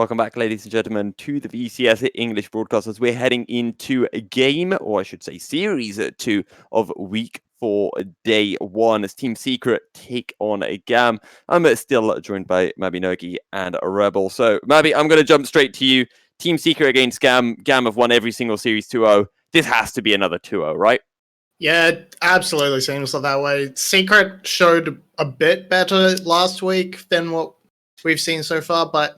Welcome back, ladies and gentlemen, to the VCS English broadcast as we're heading into a game, or I should say series 2 of week 4, day 1, as 𝘁𝑐𝗱 take on a GAM. I'm still joined by 𝘁𝑚𝑏𝑛ogi and 𝘁𝑚𝑏𝑏𝗋𝗀. So, 𝘁𝑚𝑏𝑏𝗋, I'm going to jump straight to you. 𝘁𝑐𝗱 against GAM. GAM have won every single series 2-0. This has to be another 2-0, right? Yeah, it absolutely seems that way. 𝘁𝑐𝗱 showed a bit better last week than what we've seen so far, but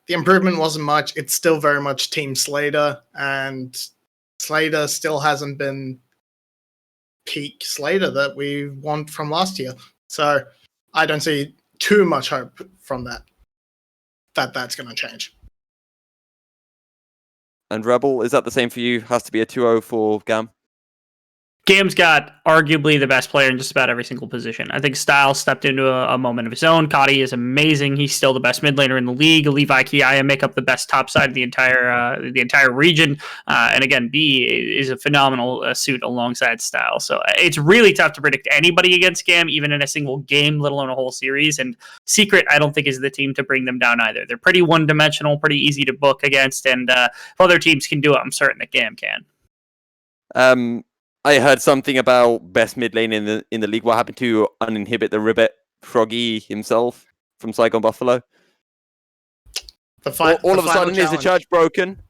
the improvement wasn't much. It's still very much Team 𝘁𝗱, and 𝘁𝗱 still hasn't been peak 𝘁𝗱 that we want from last year. So I don't see too much hope from that's going to change. And 𝘁𝑚𝑏𝗋𝗀, is that the same for you? Has to be a 2-0 for GAM? GAM's got arguably the best player in just about every single position. I think 𝘀𝗏 stepped into a moment of his own. 𝘁𝗏𝗀 is amazing. He's still the best mid laner in the league. 𝗲𝘂𝗀𝗀 𝘁𝗏𝗀 make up the best top side of the entire region. And again, B is a phenomenal suit alongside 𝘀𝗏. So it's really tough to predict anybody against GAM, even in a single game, let alone a whole series. And 𝘁𝗱, I don't think, is the team to bring them down either. They're pretty one-dimensional, pretty easy to book against. And if other teams can do it, I'm certain that GAM can. I heard something about best mid lane in the league. What happened to 𝗀𝗿𝗏𝗺𝗏𝗀, 𝘁𝗨𝗏 himself from 𝐳𝗀cie 𝗰𝗶𝗆𝗆? All of a sudden, is the church broken?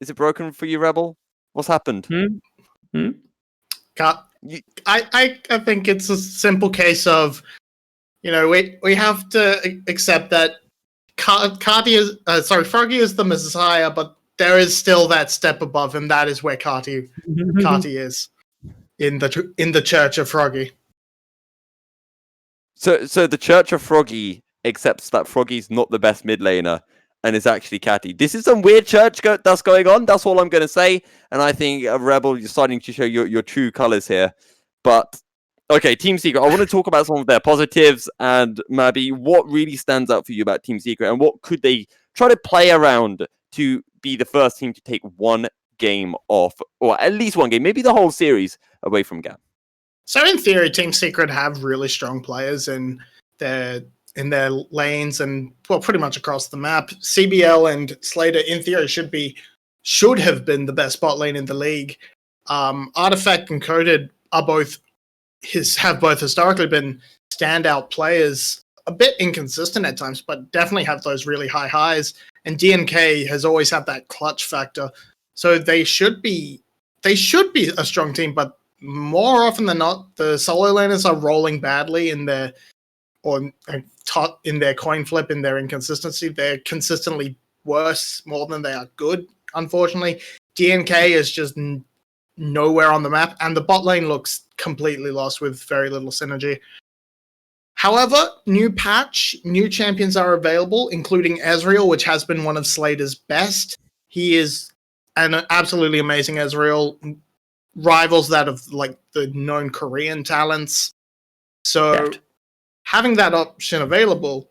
Is it broken for you, 𝘁𝗁? What's happened? I think it's a simple case of, we have to accept that 𝘁𝗏𝗺 is the Messiah, but there is still that step above, and that is where 𝘁𝗏𝗺 is in the Church of 𝘁𝗨𝗏. So the Church of 𝘁𝗨𝗏 accepts that 𝘁𝗨𝗏's not the best mid laner and is actually 𝘁𝗏𝗨. This is some weird church that's going on. That's all I'm going to say. And I think 𝘁𝗁, you're starting to show your true colors here. But okay, 𝘁𝑐𝗱. I want to talk about some of their positives, and maybe what really stands out for you about 𝘁𝑐𝗱, and what could they try to play around to be the first team to take one game off, or at least one game, maybe the whole series, away from GAM. So in theory, 𝘁𝑐𝗱 have really strong players in their lanes and, well, pretty much across the map. CBL and 𝘁𝗱, in theory, should have been the best bot lane in the league. 𝘊𝑎rtifact and 𝘂𝑑ed have both historically been standout players, a bit inconsistent at times, but definitely have those really high highs. And DNK has always had that clutch factor. So they should be a strong team, but more often than not, the solo laners are rolling badly in their coin flip, in their inconsistency. They're consistently worse more than they are good, unfortunately. DNK is just nowhere on the map, and the bot lane looks completely lost with very little synergy. However, new patch, new champions are available, including Ezreal, which has been one of 𝘁𝗱's best. He is an absolutely amazing Ezreal, rivals that of the known Korean talents. So having that option available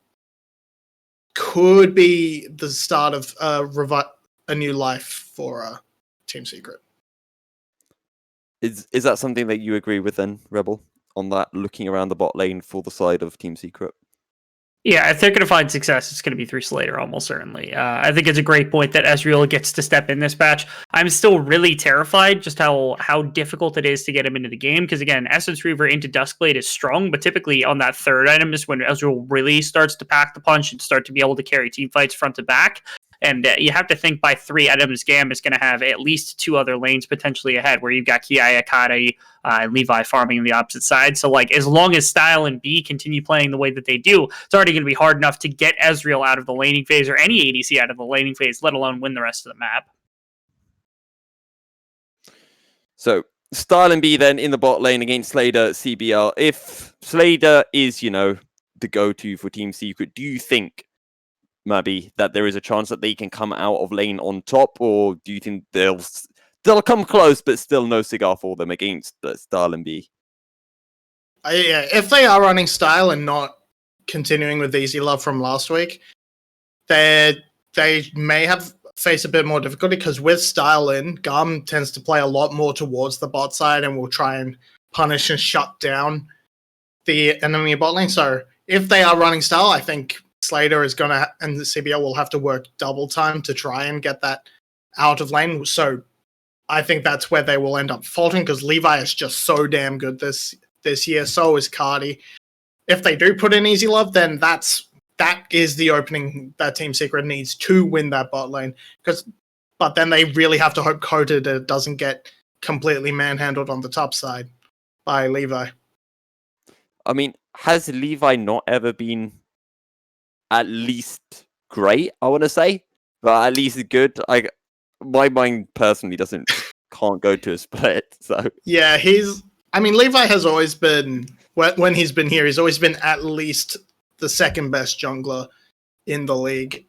could be the start of a new life for 𝘁𝑐𝗱. Is that something that you agree with then, 𝘁𝗁, on that, looking around the bot lane for the side of 𝘁𝑐𝗱? Yeah, if they're going to find success, it's going to be through 𝘁𝗱, almost certainly. I think it's a great point that Ezreal gets to step in this patch. I'm still really terrified just how difficult it is to get him into the game, because again, Essence Reaver into Duskblade is strong, but typically on that third item is when Ezreal really starts to pack the punch and start to be able to carry team fights front to back. And you have to think by 3 items, GAM is going to have at least 2 other lanes potentially ahead, where you've got 𝘁𝗏𝗀𝗃, 𝘁𝗏𝗀, and 𝘁𝑣𝗑 farming on the opposite side. So, as long as 𝘀𝗏 and B continue playing the way that they do, it's already going to be hard enough to get Ezreal out of the laning phase, or any ADC out of the laning phase, let alone win the rest of the map. So, 𝘀𝗏 and B then in the bot lane against 𝘁𝗱, CBL. If 𝘁𝗱 is, the go-to for 𝘁𝑐𝗱, do you think maybe that there is a chance that they can come out of lane on top, or do you think they'll come close but still no cigar for them against 𝘀𝗏 and B? Yeah, if they are running 𝘀𝗏 and not continuing with Easy Love from last week, they may have faced a bit more difficulty, because with 𝘀𝗏 in, GAM tends to play a lot more towards the bot side and will try and punish and shut down the enemy bot lane. So if they are running 𝘀𝗏, I think Slater is gonna and the CBL will have to work double time to try and get that out of lane. So I think that's where they will end up faltering because Levi is just so damn good this year. So is 𝘁𝗏. If they do put in Easy Love, then that is the opening that Team Secret needs to win that bot lane. But then they really have to hope 𝘁𝗏 doesn't get completely manhandled on the top side by Levi. I mean, has Levi not ever been at least great? I want to say, but at least good. My mind personally can't go to a split. So yeah, Levi has always been when he's been here. He's always been at least the second best jungler in the league.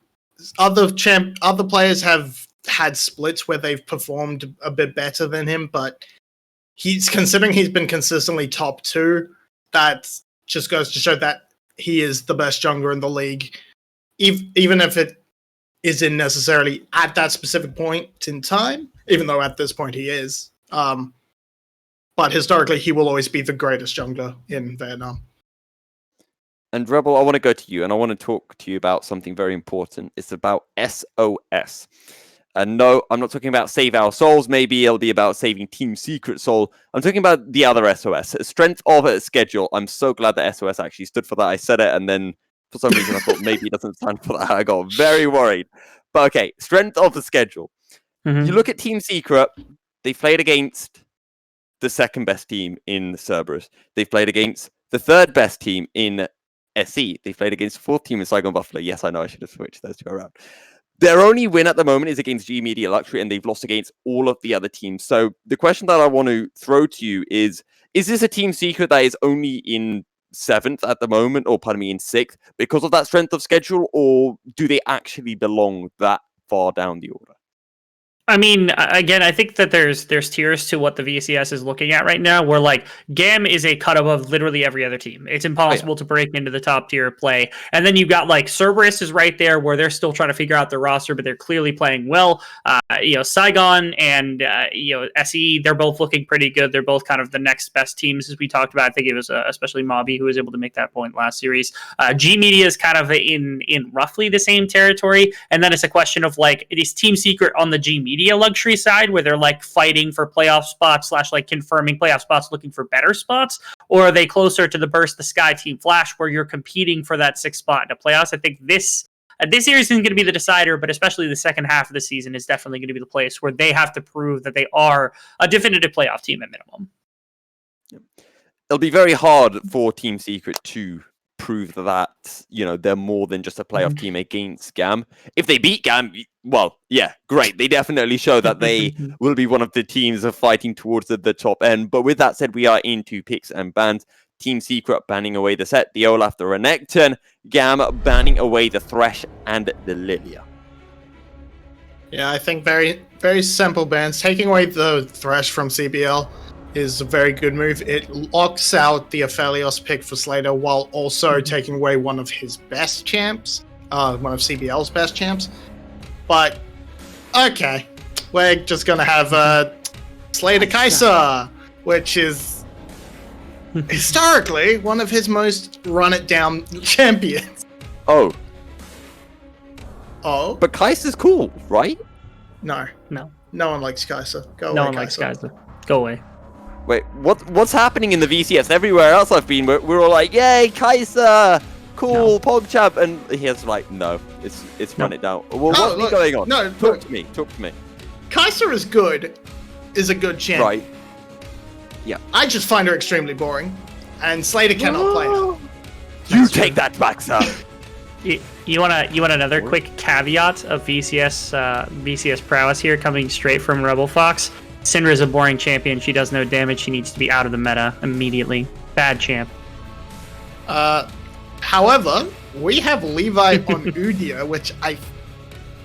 Other players have had splits where they've performed a bit better than him, but considering he's been consistently top 2, that just goes to show that he is the best jungler in the league, even if it isn't necessarily at that specific point in time, even though at this point he is. But historically, he will always be the greatest jungler in Vietnam. And Rebel, I want to go to you, and I want to talk to you about something very important. It's about SOS. And no, I'm not talking about Save Our Souls. Maybe it'll be about saving Team Secret Soul. I'm talking about the other SOS. Strength of schedule. I'm so glad that SOS actually stood for that. I said it, and then for some reason I thought maybe it doesn't stand for that. I got very worried. But okay, strength of the schedule. Mm-hmm. You look at Team Secret. They played against the second best team in Cerberus. They've played against the third best team in SE. They've played against the fourth team in 𝘁𝗀𝗶𝗹𝘀. Yes, I know I should have switched those two around. Their only win at the moment is against G Media Luxury, and they've lost against all of the other teams. So the question that I want to throw to you is this a Team Secret that is only in 7th at the moment, or pardon me, in 6th, because of that strength of schedule, or do they actually belong that far down the order? I mean, again, I think that there's tiers to what the VCS is looking at right now, where like GAM is a cut above literally every other team. It's impossible to break into the top tier play. And then you've got like Cerberus is right there where they're still trying to figure out their roster, but they're clearly playing well. Saigon and SE, they're both looking pretty good. They're both kind of the next best teams, as we talked about. I think it was especially Mobby who was able to make that point last series. G Media is kind of in roughly the same territory, and then it's a question of like, it is Team Secret on the G Media luxury side where they're like fighting for playoff spots / like confirming playoff spots, looking for better spots, or are they closer to the Burst the Sky Team Flash where you're competing for that 6th spot in the playoffs? I think this series isn't going to be the decider, but especially the second half of the season is definitely going to be the place where they have to prove that they are a definitive playoff team at minimum. It'll be very hard for Team Secret to prove that they're more than just a playoff team against GAM. If they beat GAM, well, yeah, great. They definitely show that they will be one of the teams of fighting towards the top end. But with that said, we are into picks and bans. Team Secret banning away the Set, the Olaf, the Renekton, GAM banning away the Thresh and the Lilia. Yeah, I think very, very simple bans. Taking away the Thresh from CBL is a very good move. It locks out the Aphelios pick for Slater while also taking away one of his best champs, one of CBL's best champs. But, okay, we're just going to have Slater 𝘁𝗏𝘃, which is historically one of his most run-it-down champions. Oh. Oh? But 𝘁𝗏𝘃's cool, right? No. No. No one likes 𝘁𝗏𝘃. Go away, No one likes 𝘁𝗏𝘃. Go away. Wait, what's happening in the VCS? Everywhere else I've been, we're all like, yay, 𝘁𝗏𝘃, cool, PogChamp, and he's like, no, it's run it down. Well, what's going on? No, talk to me. 𝘁𝗏𝘃 is a good champ. Right. Yeah. I just find her extremely boring, and Slater cannot play her. You take that back, sir. You want another quick caveat of VCS prowess here, coming straight from Rebel Fox? Syndra's a boring champion. She does no damage. She needs to be out of the meta immediately. Bad champ. However, we have Levi on Udyr, which I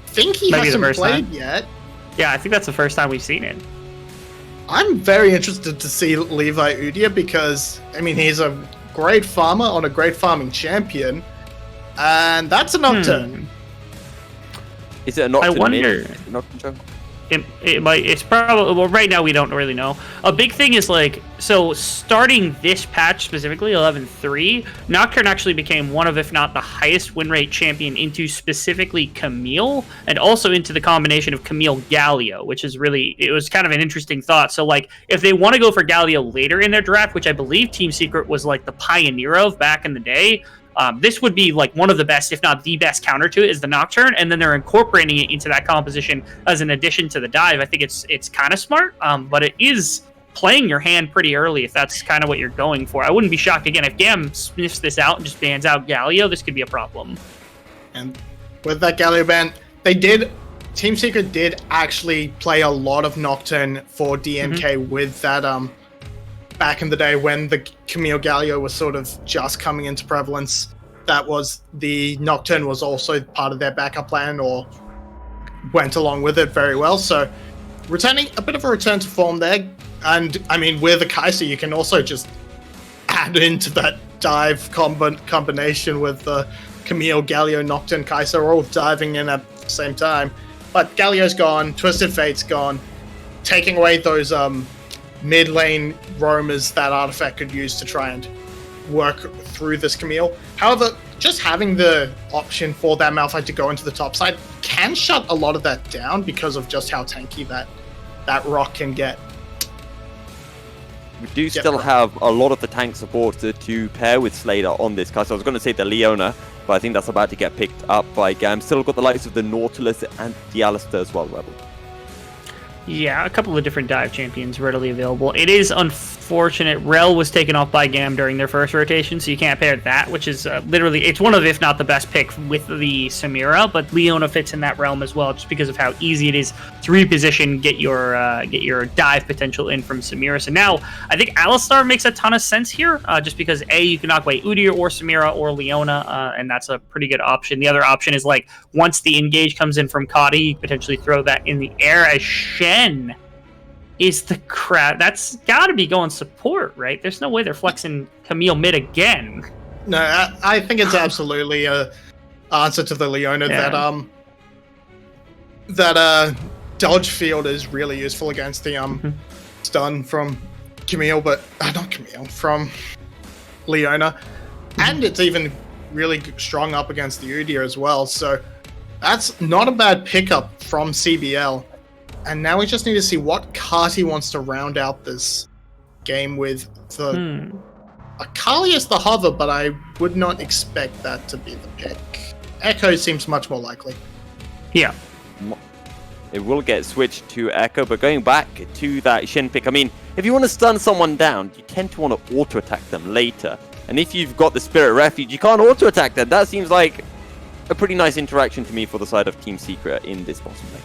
think he hasn't played yet. Yeah, I think that's the first time we've seen it. I'm very interested to see Levi Udyr because, I mean, he's a great farmer on a great farming champion, and that's a Nocturne. Is it a Nocturne? I wonder. Nocturne jungle? it's probably, well, right now we don't really know. A big thing is like, so starting this patch specifically, 11-3, Nocturne actually became one of, if not the highest win rate champion into specifically Camille, and also into the combination of Camille Galio, which is really, it was kind of an interesting thought. So like, if they want to go for Galio later in their draft, which I believe Team Secret was like the pioneer of back in the day, this would be like one of the best, if not the best counter to it, is the Nocturne, and then they're incorporating it into that composition as an addition to the dive. I think it's kind of smart, but it is playing your hand pretty early if that's kind of what you're going for. I wouldn't be shocked, again, if GAM sniffs this out and just bans out Galio, this could be a problem. And with that Galio ban, Team Secret did actually play a lot of Nocturne for DNK with that, back in the day when the Camille Galio was sort of just coming into prevalence. That was, the Nocturne was also part of their backup plan, or went along with it very well. So returning, a bit of a return to form there. And I mean, with the 𝘁cie, you can also just add into that dive combination with the Camille, Galio, Nocturne, 𝘁cie are all diving in at the same time. But Galio's gone, Twisted Fate's gone, taking away those mid lane roamers that Artifact could use to try and work through this Camille. However, just having the option for that Malphite to go into the top side can shut a lot of that down because of just how tanky that rock can get. We do still have a lot of the tank support to pair with Slayer on this 𝘁cie. I was going to say the Leona, but I think that's about to get picked up by GAM. Still got the likes of the Nautilus and the Alistair as well, Rebel. Yeah, a couple of different dive champions readily available. It is unfortunate. Rel was taken off by GAM during their first rotation, so you can't pair that, which is literally, it's one of, if not the best pick with the Samira, but Leona fits in that realm as well, just because of how easy it is to reposition, get your dive potential in from Samira. So now, I think Alistar makes a ton of sense here, just because A, you can knock away Udyr or Samira or Leona, and that's a pretty good option. The other option is, like, once the engage comes in from 𝘁cie, you potentially throw that in the air as Shen is the crap. That's got to be going support, right? There's no way they're flexing Camille mid again. No, I think it's absolutely a answer to the Leona that dodge field is really useful against the stun from Camille, but not Camille, from Leona, and it's even really strong up against the Udyr as well. So that's not a bad pickup from CBL. And now we just need to see what 𝘁cie wants to round out this game with. Akali is the hover, but I would not expect that to be the pick. Echo seems much more likely. Yeah. It will get switched to Echo, but going back to that Shen pick, I mean, if you want to stun someone down, you tend to want to auto-attack them later. And if you've got the Spirit Refuge, you can't auto-attack them. That seems like a pretty nice interaction to me for the side of Team Secret in this bottom lane.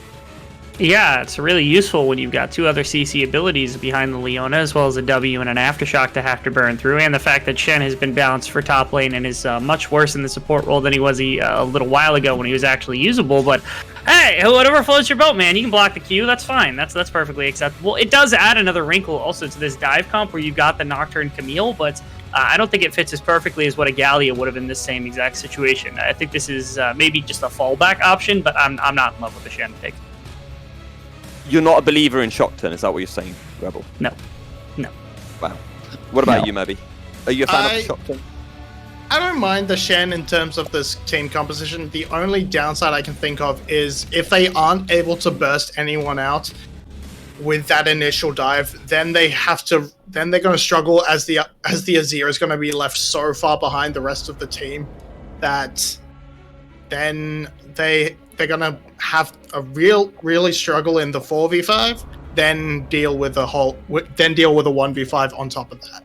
Yeah, it's really useful when you've got two other 𝘁cie abilities behind the Leona, as well as a W and an Aftershock to have to burn through, and the fact that Shen has been balanced for top lane and is much worse in the support role than he was a little while ago when he was actually usable. But hey, whatever floats your boat, man. You can block the Q. That's fine. That's perfectly acceptable. It does add another wrinkle also to this dive comp where you've got the Nocturne Camille, but I don't think it fits as perfectly as what a Galio would have in this same exact situation. I think this is maybe just a fallback option, but I'm not in love with the Shen pick. You're not a believer in shock turn, is that what you're saying, Rebel? No. Wow. What about you, Maybe? Are you a fan of the shock turn? I don't mind the Shen in terms of this team composition. The only downside I can think of is if they aren't able to burst anyone out with that initial dive, then they're going to struggle as the Azir is going to be left so far behind the rest of the team that then they're going to have a really struggle in the 4v5, then deal with a 1v5 on top of that.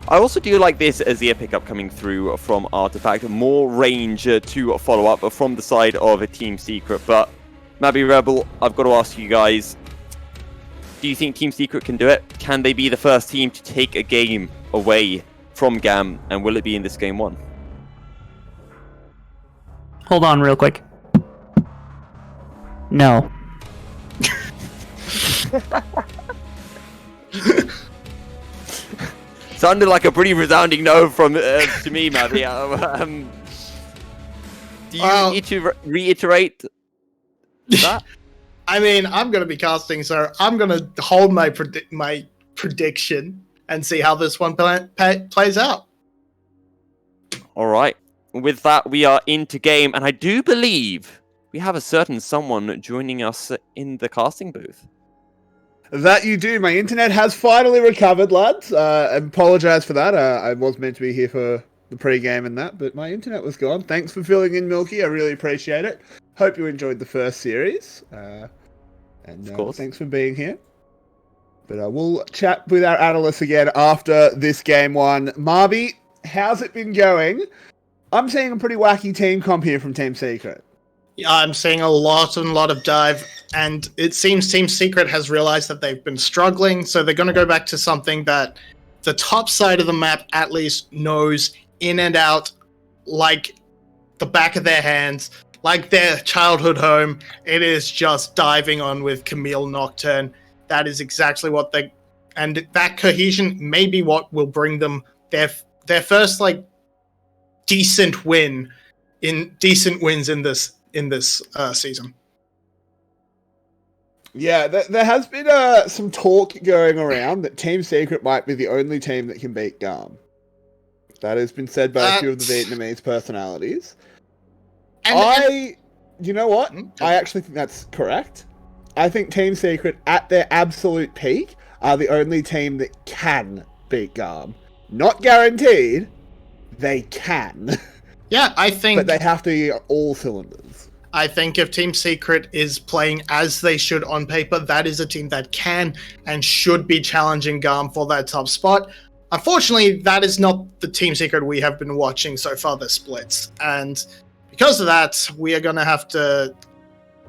I also do like this Azir pickup coming through from Artifact. More range to follow up from the side of a Team Secret. But Maybe Rebel, I've got to ask you guys, do you think Team Secret can do it? Can they be the first team to take a game away from GAM? And will it be in this game one? Hold on real quick. No. Sounded like a pretty resounding no from to me, Mavi. Do you reiterate that? I mean, I'm going to be casting, so I'm going to hold my prediction and see how this one plays out. All right. With that, we are into game, and I do believe we have a certain someone joining us in the casting booth. That you do. My internet has finally recovered, lads. I apologise for that. I was meant to be here for the pre-game and that, but my internet was gone. Thanks for filling in, Milky. I really appreciate it. Hope you enjoyed the first series. Of course. Thanks for being here. But we'll chat with our analysts again after this game one. Marby, how's it been going? I'm seeing a pretty wacky team comp here from Team Secret. Yeah, I'm seeing a lot of dive, and it seems Team Secret has realized that they've been struggling, so they're going to go back to something that the top side of the map at least knows in and out like the back of their hands, like their childhood home. It is just diving on with Camille Nocturne. That is exactly what they... And that cohesion may be what will bring them their first, like, decent wins in this season. Yeah, there has been some talk going around that Team Secret might be the only team that can beat GAM. That has been said by a few of the Vietnamese personalities. You know what? I actually think that's correct. I think Team Secret, at their absolute peak, are the only team that can beat GAM. Not guaranteed, they can. Yeah, I think... But they have to be all cylinders. I think if Team Secret is playing as they should on paper, that is a team that can and should be challenging GAM for that top spot. Unfortunately, that is not the Team Secret we have been watching so far this splits. And because of that, we are going to have to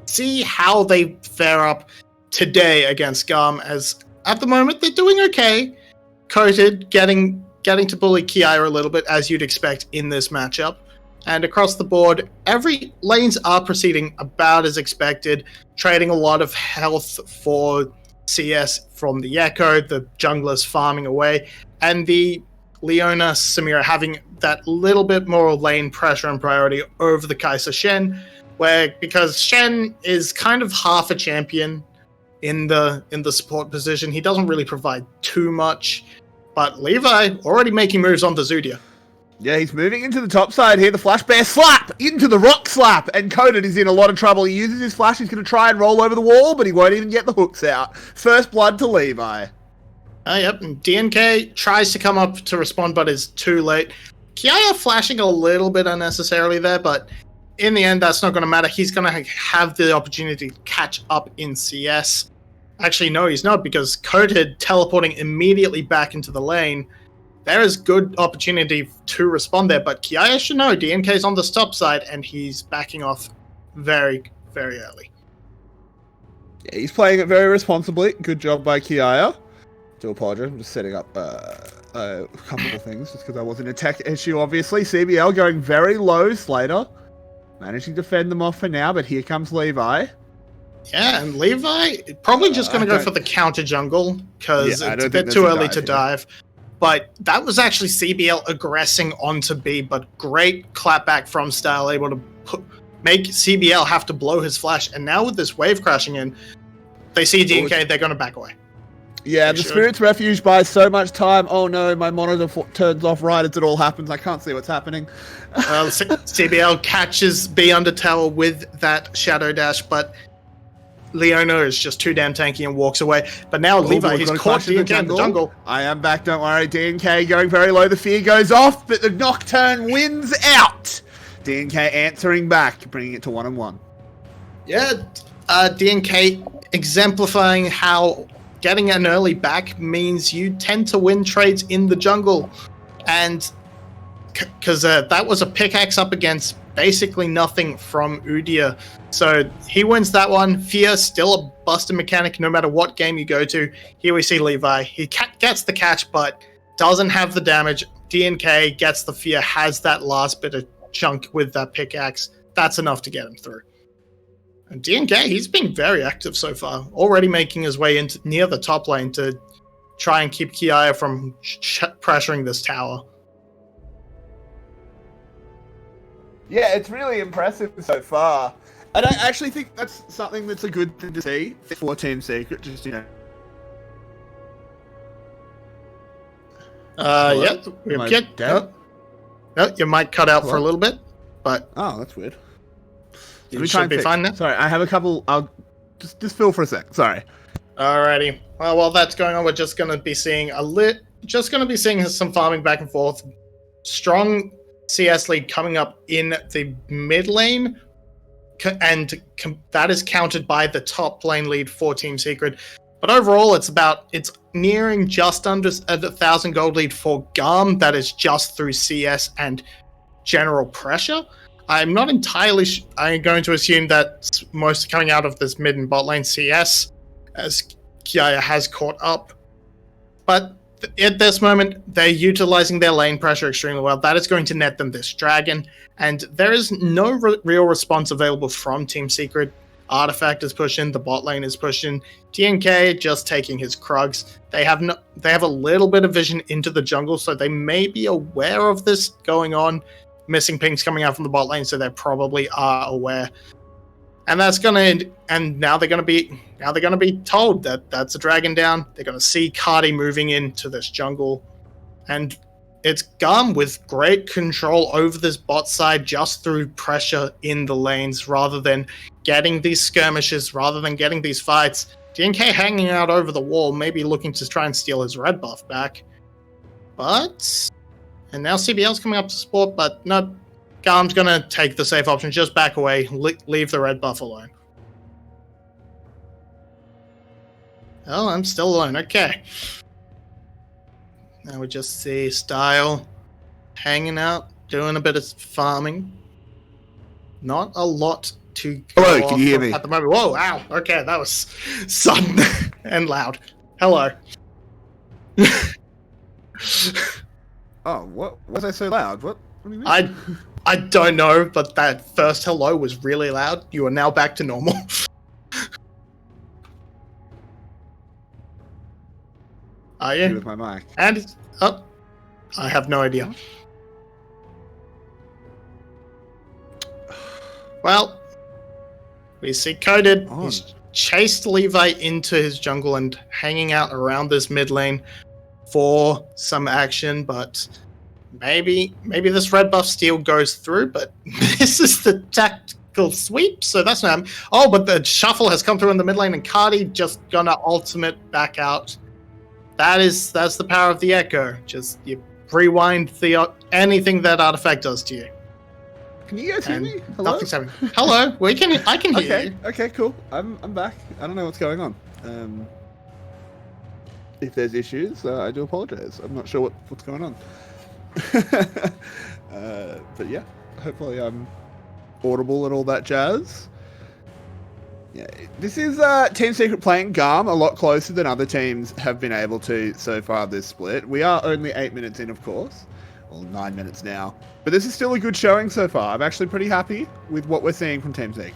see how they fare up today against GAM, as at the moment they're doing okay. Coated, getting to bully 𝘁cie𝗱𝗆 a little bit, as you'd expect in this matchup. And across the board, every lanes are proceeding about as expected, trading a lot of health for CS from the 𝘂𝗀, the junglers farming away, and the Leona Samira having that little bit more lane pressure and priority over the 𝘁cie𝗱𝘆, where because Shen is kind of half a champion in the support position, he doesn't really provide too much. But Levi already making moves on the Zudia. Yeah, he's moving into the top side here. The Flash Bear slap into the rock slap, and Coated is in a lot of trouble. He uses his flash. He's going to try and roll over the wall, but he won't even get the hooks out. First blood to Levi. Yep, and DNK tries to come up to respond, but is too late. 𝘁cie𝗱𝗆 flashing a little bit unnecessarily there, but in the end, that's not going to matter. He's going to have the opportunity to catch up in CS. Actually, no, he's not, because Coated teleporting immediately back into the lane. There is good opportunity to respond there, but 𝘁cie𝗱𝗆 should know DNK's on the stop side, and he's backing off very, very early. Yeah, he's playing it very responsibly. Good job by 𝘁cie𝗱𝗆. Do apologize, I'm just setting up a couple of things, just because I was in a tech issue, obviously. CBL going very low, Slater. Managing to fend them off for now, but here comes Levi. Yeah, and Levi probably just going to go for the counter jungle, because it's a bit too early to dive. But that was actually CBL aggressing onto B, but great clapback from Style, able to make CBL have to blow his flash. And now with this wave crashing in, they see DNK, they're going to back away. Yeah, the Spirit's Refuge buys so much time. Oh no, my monitor turns off right as it all happens. I can't see what's happening. CBL catches B under tower with that shadow dash, but Leona is just too damn tanky and walks away. But now Levi, he's caught DNK in the jungle. I am back, don't worry. DNK going very low. The fear goes off, but the Nocturne wins out. DNK answering back, bringing it to 1-1. Yeah, DNK exemplifying how getting an early back means you tend to win trades in the jungle. And because that was a pickaxe up against basically nothing from Udyr. So he wins that one. Fear still a busted mechanic no matter what game you go to. Here we see Levi. He gets the catch, but doesn't have the damage. DNK gets the fear, has that last bit of chunk with that pickaxe. That's enough to get him through. And DNK, he's been very active so far. Already making his way into near the top lane to try and keep 𝘁cie𝗱𝗆 from pressuring this tower. Yeah, it's really impressive so far. And I actually think that's something that's a good thing to see for Team Secret. Just, you know. Yeah, we Am I get. dead? No, your mic cut out for a Hello? little bit, but Oh, that's weird. Let you me try should and be fix- fine now. Sorry, I have a couple. I'll just fill for a sec. Sorry. Alrighty. Well, while that's going on, we're just going to be seeing some farming back and forth. Strong CS lead coming up in the mid lane, and that is countered by the top lane lead for Team Secret. But overall, it's nearing just under 1,000 gold lead for GAM. That is just through CS and general pressure. I'm not entirely. I'm going to assume that most coming out of this mid and bot lane CS, as 𝗀𝗃 has caught up. But at this moment, they're utilizing their lane pressure extremely well. That is going to net them this dragon, and there is no real response available from Team Secret. Artifact is pushing, the bot lane is pushing. TNK just taking his Krugs. They have a little bit of vision into the jungle, so they may be aware of this going on. Missing pings coming out from the bot lane, so they probably are aware. And now they're gonna be told that that's a dragon down. They're gonna see 𝗁𝗏 moving into this jungle, and it's GAM with great control over this bot side just through pressure in the lanes, rather than getting these skirmishes, rather than getting these fights. DNK hanging out over the wall, maybe looking to try and steal his red buff back. And now CBL's coming up to support, but no, GAM's going to take the safe option, just back away, leave the red buff alone. Oh, I'm still alone, okay. Now we just see Style hanging out, doing a bit of farming. Not a lot to go Hello, can you hear off me? at the moment. Whoa, wow, okay, that was sudden and loud. Hello. Oh, what was I so loud? What do you mean? I don't know, but that first hello was really loud. You are now back to normal. Are you? With my mic. And I have no idea. Well, we see Coded. On. He's chased Levi into his jungle and hanging out around this mid lane for some action, but maybe this red buff steal goes through, but this is the tactical sweep, so that's not. Oh, but the shuffle has come through in the mid lane, and 𝗁𝗏 just gonna ultimate back out. That's the power of the echo. Just you rewind anything that artifact does to you. Can you guys hear And me? Hello? nothing's happening. Hello, I can hear Okay, you. okay, cool. I'm back. I don't know what's going on. If there's issues, I do apologize. I'm not sure what's going on. But yeah, hopefully I'm audible and all that jazz. Yeah, this is Team Secret playing GAM a lot closer than other teams have been able to so far this split. We are only 8 minutes in, of course. Well, 9 minutes now. But this is still a good showing so far. I'm actually pretty happy with what we're seeing from Team Secret.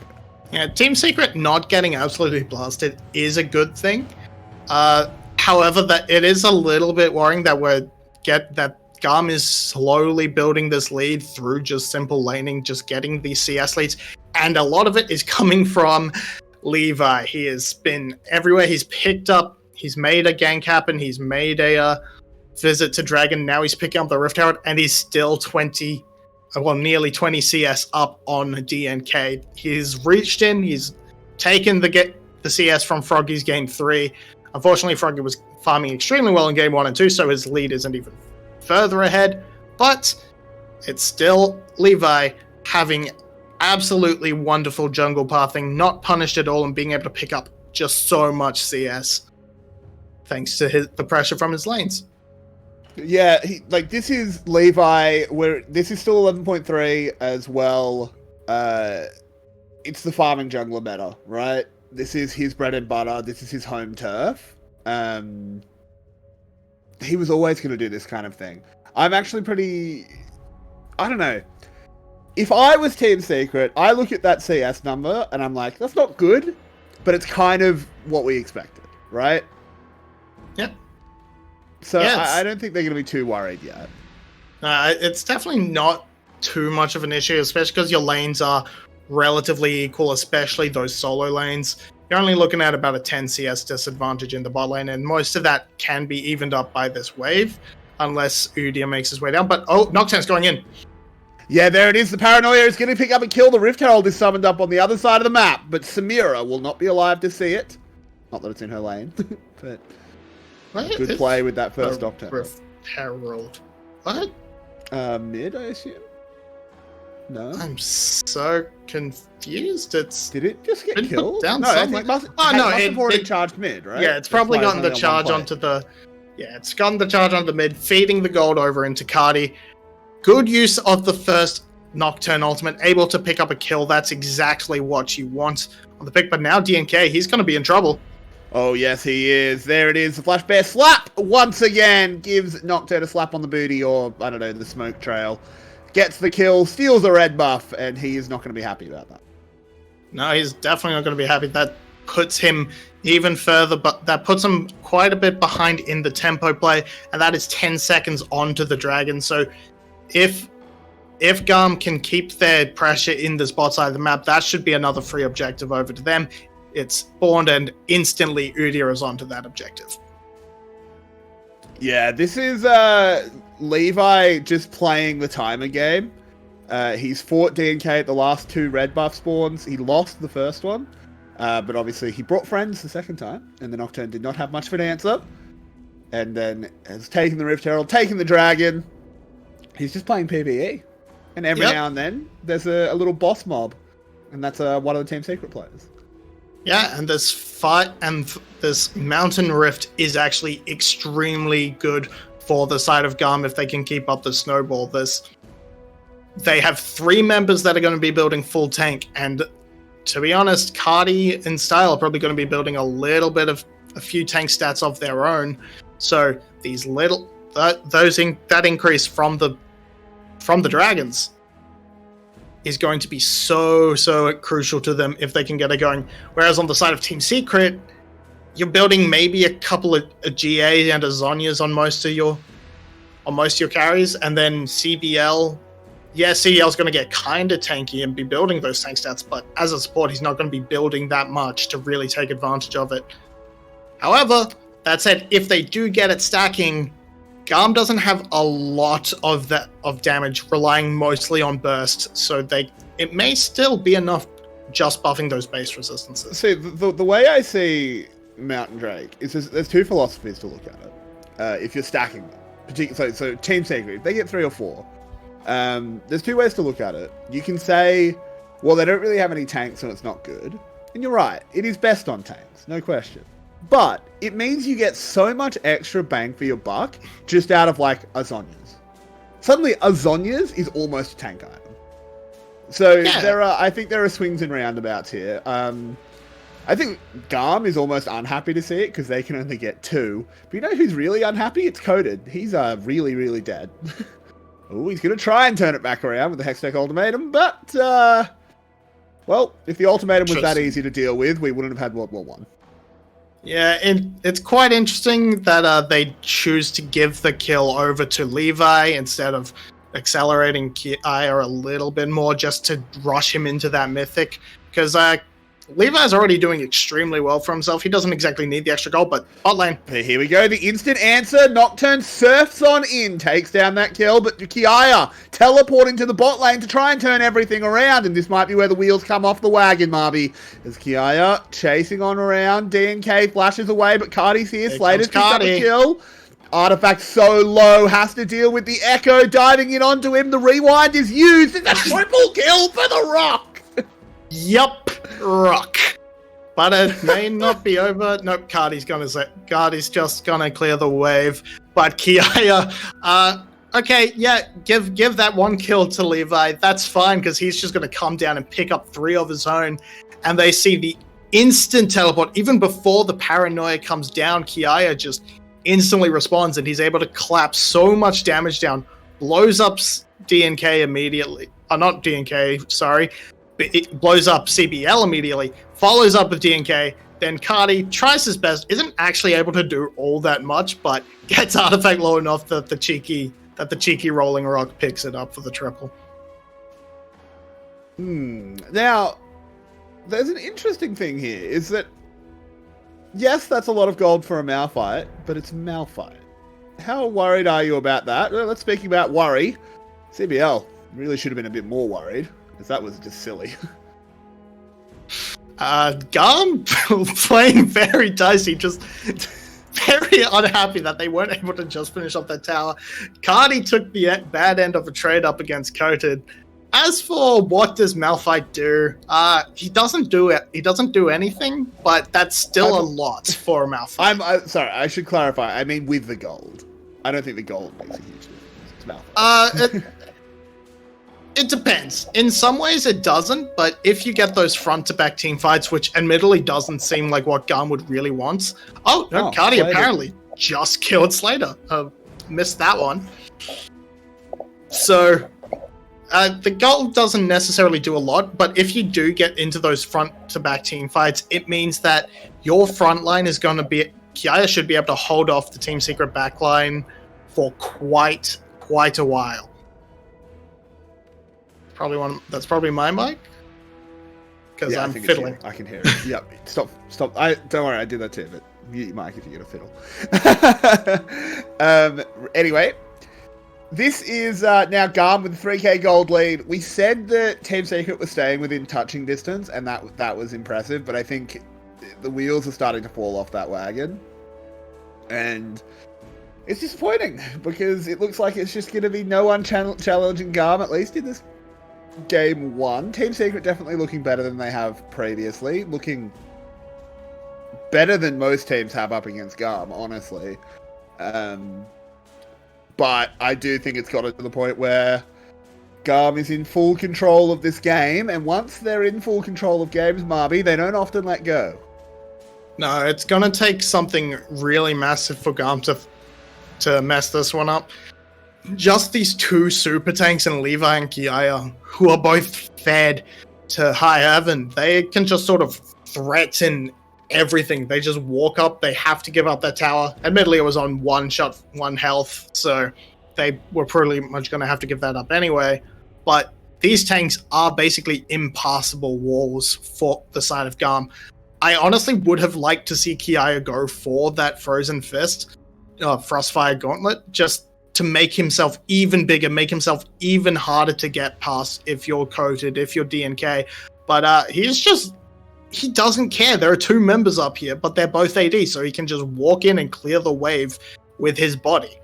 Yeah, Team Secret not getting absolutely blasted is a good thing. However, that it is a little bit worrying that GAM is slowly building this lead through just simple laning, just getting these CS leads, and a lot of it is coming from Levi. He has been everywhere. He's made a gank happen. He's made a visit to Dragon. Now he's picking up the Rift Herald, and he's still nearly 20 CS up on DNK. He's reached in. He's taken the CS from 𝘀𝗀𝘀's game 3. Unfortunately, 𝘀𝗀𝘀 was farming extremely well in game 1 and 2, so his lead isn't even further ahead. But it's still Levi having absolutely wonderful jungle pathing, not punished at all, and being able to pick up just so much CS thanks to the pressure from his lanes. Yeah, this is Levi, this is still 11.3 as well. It's the farming jungler meta, right? This is his bread and butter. This is his home turf. He was always going to do this kind of thing. I'm actually I don't know. If I was Team Secret, I look at that CS number and I'm like, that's not good, but it's kind of what we expected, right? Yep. So Yes. I don't think they're going to be too worried yet. It's definitely not too much of an issue, especially because your lanes are relatively equal, especially those solo lanes. You're only looking at about a 10 CS disadvantage in the bot lane, and most of that can be evened up by this wave, unless 𝘀𝘀 makes his way down. But, oh, Nocturne's going in. Yeah, there it is. The Paranoia is going to pick up and kill. The Rift Herald is summoned up on the other side of the map, but 𝘁cie𝗱𝗆 will not be alive to see it. Not that it's in her lane, but good play with that first Nocturne. Rift Herald. What? Mid, I assume? No. I'm so confused. Did it just get been killed? put down No, somewhere. it must Oh, no, have already it- charged mid, right? Yeah, it's probably That's why gotten the only on one charge play. onto the... Yeah, it's gotten the charge onto the mid, feeding the gold over into 𝘁𝗍. Good use of the first Nocturne ultimate, able to pick up a kill. That's exactly what you want on the pick. But now DNK, he's going to be in trouble. Oh, yes, he is. There it is. The Flash Bear slap once again gives Nocturne a slap on the booty, or, I don't know, the smoke trail. Gets the kill, steals a red buff, and he is not going to be happy about that. No, he's definitely not going to be happy. That puts him even further, but that puts him quite a bit behind in the tempo play, and that is 10 seconds onto the Dragon. So if GAM can keep their pressure in this bot side of the map, that should be another free objective over to them. It's spawned, and instantly 𝘀𝘀 is onto that objective. Yeah, this is Levi just playing the timer game. He's fought DNK at the last 2 red buff spawns. He lost the first one, but obviously he brought friends the second time, and the Nocturne did not have much of an answer. And then has taken the Rift Herald, taken the Dragon. He's just playing PvE. And every now and then, there's a little boss mob, and that's one of the Team Secret players. Yeah, and this fight and this Mountain Rift is actually extremely good for the side of GAM if they can keep up the snowball. They have 3 members that are going to be building full tank, and to be honest, 𝘁𝗍 and Style are probably going to be building a few tank stats of their own. So these that increase from the Dragons is going to be so crucial to them if they can get it going. Whereas on the side of Team Secret, you're building maybe a couple of a GA and a Zhonya's on most of your carries, and then CBL. Yeah, CBL's going to get kind of tanky and be building those tank stats, but as a support, he's not going to be building that much to really take advantage of it. However, that said, if they do get it stacking, GAM doesn't have a lot of damage, relying mostly on burst, so it may still be enough just buffing those base resistances. See, the way I see Mountain Drake is there's 2 philosophies to look at it. If you're stacking them, so Team Secret, if they get 3 or 4, there's 2 ways to look at it. You can say, well, they don't really have any tanks, so it's not good. And you're right, it is best on tanks, no question. But it means you get so much extra bang for your buck just out of like a Zhonya's. Suddenly a Zhonya's is almost a tank item. So I think there are swings and roundabouts here. I think GAM is almost unhappy to see it because they can only get 2. But you know who's really unhappy? It's Coded. He's really, really dead. Oh, he's going to try and turn it back around with the Hextech Ultimatum, but well, if the Ultimatum was that easy to deal with, we wouldn't have had World War 1. Yeah, it's quite interesting that they choose to give the kill over to Levi instead of accelerating 𝘁𝗍𝗆 a little bit more just to rush him into that Mythic, because Levi's already doing extremely well for himself. He doesn't exactly need the extra gold, but bot lane. Here we go, the instant answer. Nocturne surfs on in, takes down that kill, but 𝘁𝗍𝗆 teleporting to the bot lane to try and turn everything around, and this might be where the wheels come off the wagon, Marby. As 𝘁𝗍𝗆 chasing on around, DNK flashes away, but 𝘁𝗍𝗆's here, Slater's picked up the kill. Artifact so low, has to deal with the Echo diving in onto him. The rewind is used, and a triple kill for the Rock. Yup, Rock. But it may not be over. Nope, 𝘁𝗍𝗆's just gonna clear the wave. But 𝘁𝗍𝗆, okay, yeah, give that 1 kill to Levi. That's fine, because he's just gonna come down and pick up 3 of his own. And they see the instant teleport. Even before the Paranoia comes down, 𝘁𝗍𝗆 just instantly responds, and he's able to clap so much damage down. Blows up DNK immediately. Not DNK, sorry. It blows up CBL immediately, follows up with DNK, then 𝘁𝗍𝗆 tries his best, isn't actually able to do all that much, but gets Artifact low enough that the cheeky Rolling Rock picks it up for the triple. Now, there's an interesting thing here, is that, yes, that's a lot of gold for a Malphite, but it's Malphite. How worried are you about that? Well, let's speak about worry. CBL really should have been a bit more worried, because that was just silly. GAM playing very dicey, just very unhappy that they weren't able to just finish off that tower. 𝘁𝗏 took the bad end of a trade up against 𝘁𝗏. As for what does Malphite do, he doesn't do it. He doesn't do anything, but that's still a lot for a Malphite. I'm sorry, I should clarify. I mean with the gold. I don't think the gold makes a huge difference. It's Malphite. It depends. In some ways it doesn't, but if you get those front-to-back team fights, which admittedly doesn't seem like what GAM would really want. Oh, no, 𝘁𝗏 apparently just killed 𝘁𝗏. Missed that one. So, the gold doesn't necessarily do a lot, but if you do get into those front-to-back team fights, it means that your front line is going to be... 𝘁𝗏 should be able to hold off the Team Secret backline for quite a while. That's probably my mic, because I'm fiddling. I can hear it. Yep. Stop. Don't worry, I do that too. But mute your mic if you're gonna fiddle. Anyway, this is now GAM with a 3k gold lead. We said that Team Secret was staying within touching distance, and that was impressive. But I think the wheels are starting to fall off that wagon, and it's disappointing because it looks like it's just going to be no one challenging GAM, at least in this Game 1. Team Secret definitely looking better than they have previously. Looking better than most teams have up against GAM, honestly. But I do think it's gotten to the point where GAM is in full control of this game, and once they're in full control of games, 𝘁𝗶𝗶, they don't often let go. No, it's going to take something really massive for GAM to mess this one up. Just these two super tanks in Levi and 𝘁𝗏, who are both fed to high heaven, they can just sort of threaten everything. They just walk up, they have to give up their tower. Admittedly, it was on one shot, 1 health, so they were pretty much going to have to give that up anyway. But these tanks are basically impassable walls for the side of GAM. I honestly would have liked to see 𝘁𝗏 go for that Frozen Fist, Frostfire Gauntlet, just to make himself even bigger, make himself even harder to get past if you're coated, if you're DNK. But he doesn't care. There are 2 members up here, but they're both AD, so he can just walk in and clear the wave with his body.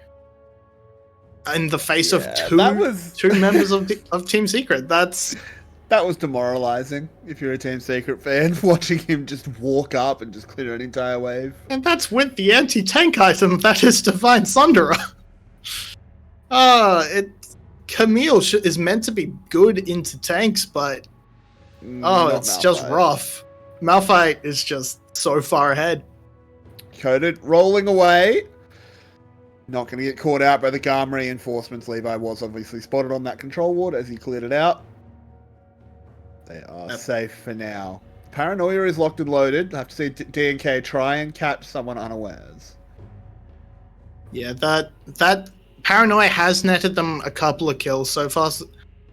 In the face of two members of Team Secret. That was demoralizing if you're a Team Secret fan, watching him just walk up and just clear an entire wave. And that's with the anti-tank item that is Divine Sunderer. 𝘁𝗏 is meant to be good into tanks, but it's Malphite. just rough. Malphite is just so far ahead. 𝘁𝗏 rolling away. Not going to get caught out by the GAM reinforcements. Levi was obviously spotted on that control ward as he cleared it out. They are safe for now. Paranoia is locked and loaded. I have to see DNK try and catch someone unawares. Yeah, that Paranoia has netted them a couple of kills so far,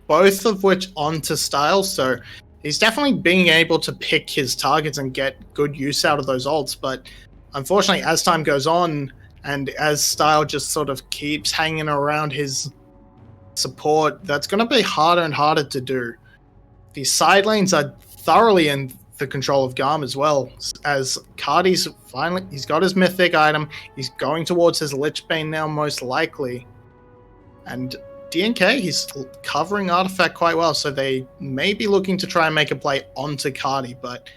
both of which onto Style, so he's definitely being able to pick his targets and get good use out of those ults, but unfortunately as time goes on, and as Style just sort of keeps hanging around his support, that's going to be harder and harder to do. The side lanes are thoroughly in the control of GAM as well, as 𝘁𝗏's he's got his mythic item, he's going towards his Lich Bane now most likely, and DNK, he's covering Artifact quite well, so they may be looking to try and make a play onto 𝘁𝗏, but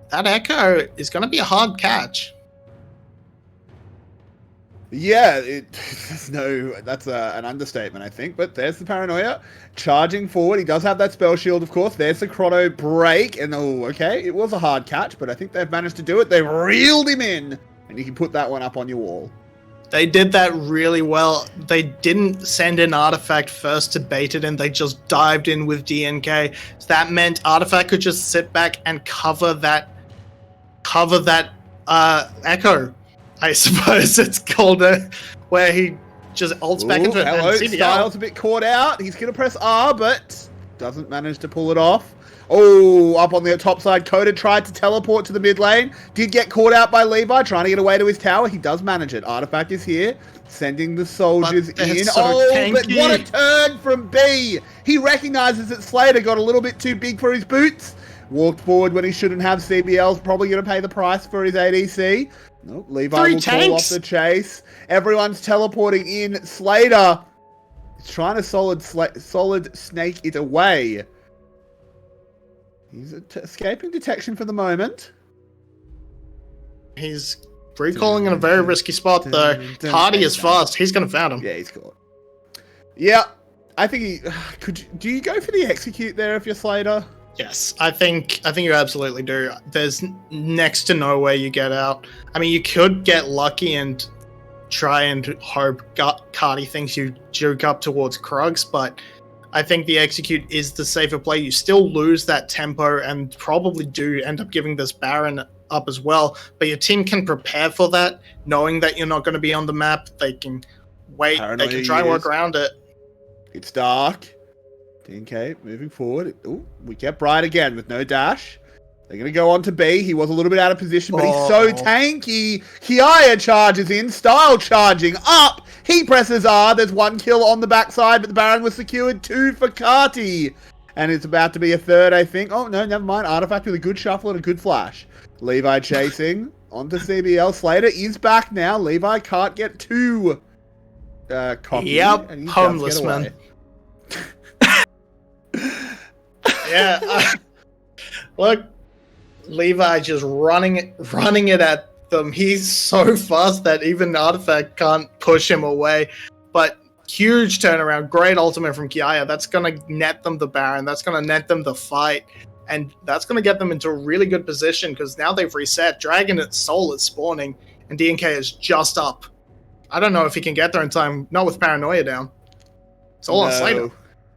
that Echo is going to be a hard catch. Yeah, that's an understatement, I think. But there's the Paranoia charging forward. He does have that spell shield, of course. There's the chrono break, and okay, it was a hard catch, but I think they've managed to do it. They've reeled him in, and you can put that one up on your wall. They did that really well. They didn't send in Artifact first to bait it in. They just dived in with DNK. So that meant Artifact could just sit back and cover that Echo. I suppose it's called where he just ults back into it. Hello, Styles a bit caught out. He's going to press R, but doesn't manage to pull it off. Oh, up on the top side, 𝘁𝗀𝘀 tried to teleport to the mid lane. Did get caught out by Levi, trying to get away to his tower. He does manage it. 𝘁𝘁𝘀 is here, sending the soldiers in. So oh, tanky. but what a turn from B! He recognizes that 𝘁𝗀𝘀 got a little bit too big for his boots. Walked forward when he shouldn't have. CBL's probably going to pay the price for his ADC. Nope, Levi will call off the chase. Everyone's teleporting in. 𝘁𝗀𝘀 is trying to solid snake it away. He's escaping detection for the moment. He's recalling in a very risky spot, though. 𝘁𝗀𝘀 is fast. He's going to found him. Yeah, he's caught. Yeah, I think he... do you go for the execute there if you're 𝘁𝗀𝘀? Yes, I think you absolutely do. There's next to no way you get out. I mean, you could get lucky and try and hope 𝘁𝗀𝘀 thinks you juke up towards Krugs, but I think the execute is the safer play. You still lose that tempo and probably do end up giving this Baron up as well, but your team can prepare for that, knowing that you're not going to be on the map. They can wait, they can try and work around it. It's dark. 𝘁𝗀𝘀 moving forward. Ooh, we get Bright again with no dash. They're going to go on to B. He was a little bit out of position, but he's so tanky. 𝘁𝗀𝘀 charges in, style charging up. He presses R. There's one kill on the backside, but the Baron was secured. 2 for 𝘁𝗀𝘀. And it's about to be a third, I think. Oh, no, never mind. 𝘁𝘁𝑒𝑚 with a good shuffle and a good flash. Levi chasing onto CBL. 𝘁𝗀𝘀 is back now. Levi can't get too cocky. Yep, homeless man. Yeah. Look, Levi just running it at them. He's so fast that even 𝘁𝘁𝑒𝑚 can't push him away. But huge turnaround, great ultimate from 𝘁𝗀𝘀. That's going to net them the Baron. That's going to net them the fight. And that's going to get them into a really good position because now they've reset. Dragon at Soul is spawning, and 𝘁𝗀𝘀 is just up. I don't know if he can get there in time. Not with Paranoia down. It's all on 𝘁𝗀𝘀.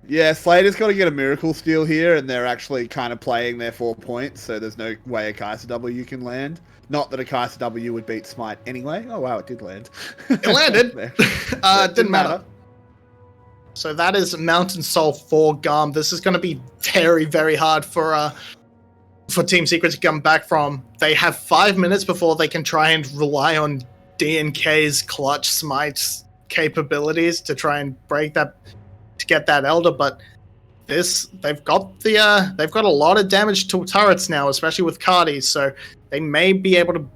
Yeah, 𝘁𝗀𝘀's got to get a miracle steal here, and they're actually kind of playing their 4 points, so there's no way a 𝘁𝗀𝗀 can land. Not that a 𝘁𝗀𝗀 would beat 𝘁 anyway. Oh, wow, it did land. It landed. Didn't matter. So that is Mountain Soul for 𝘀𝗀. This is going to be very, very hard for Team Secret to come back from. They have 5 minutes before they can try and rely on DNK's clutch smites capabilities to try and break that, to get that Elder. But they've got a lot of damage to turrets now, especially with 𝘁𝗀𝘀. So they may be able to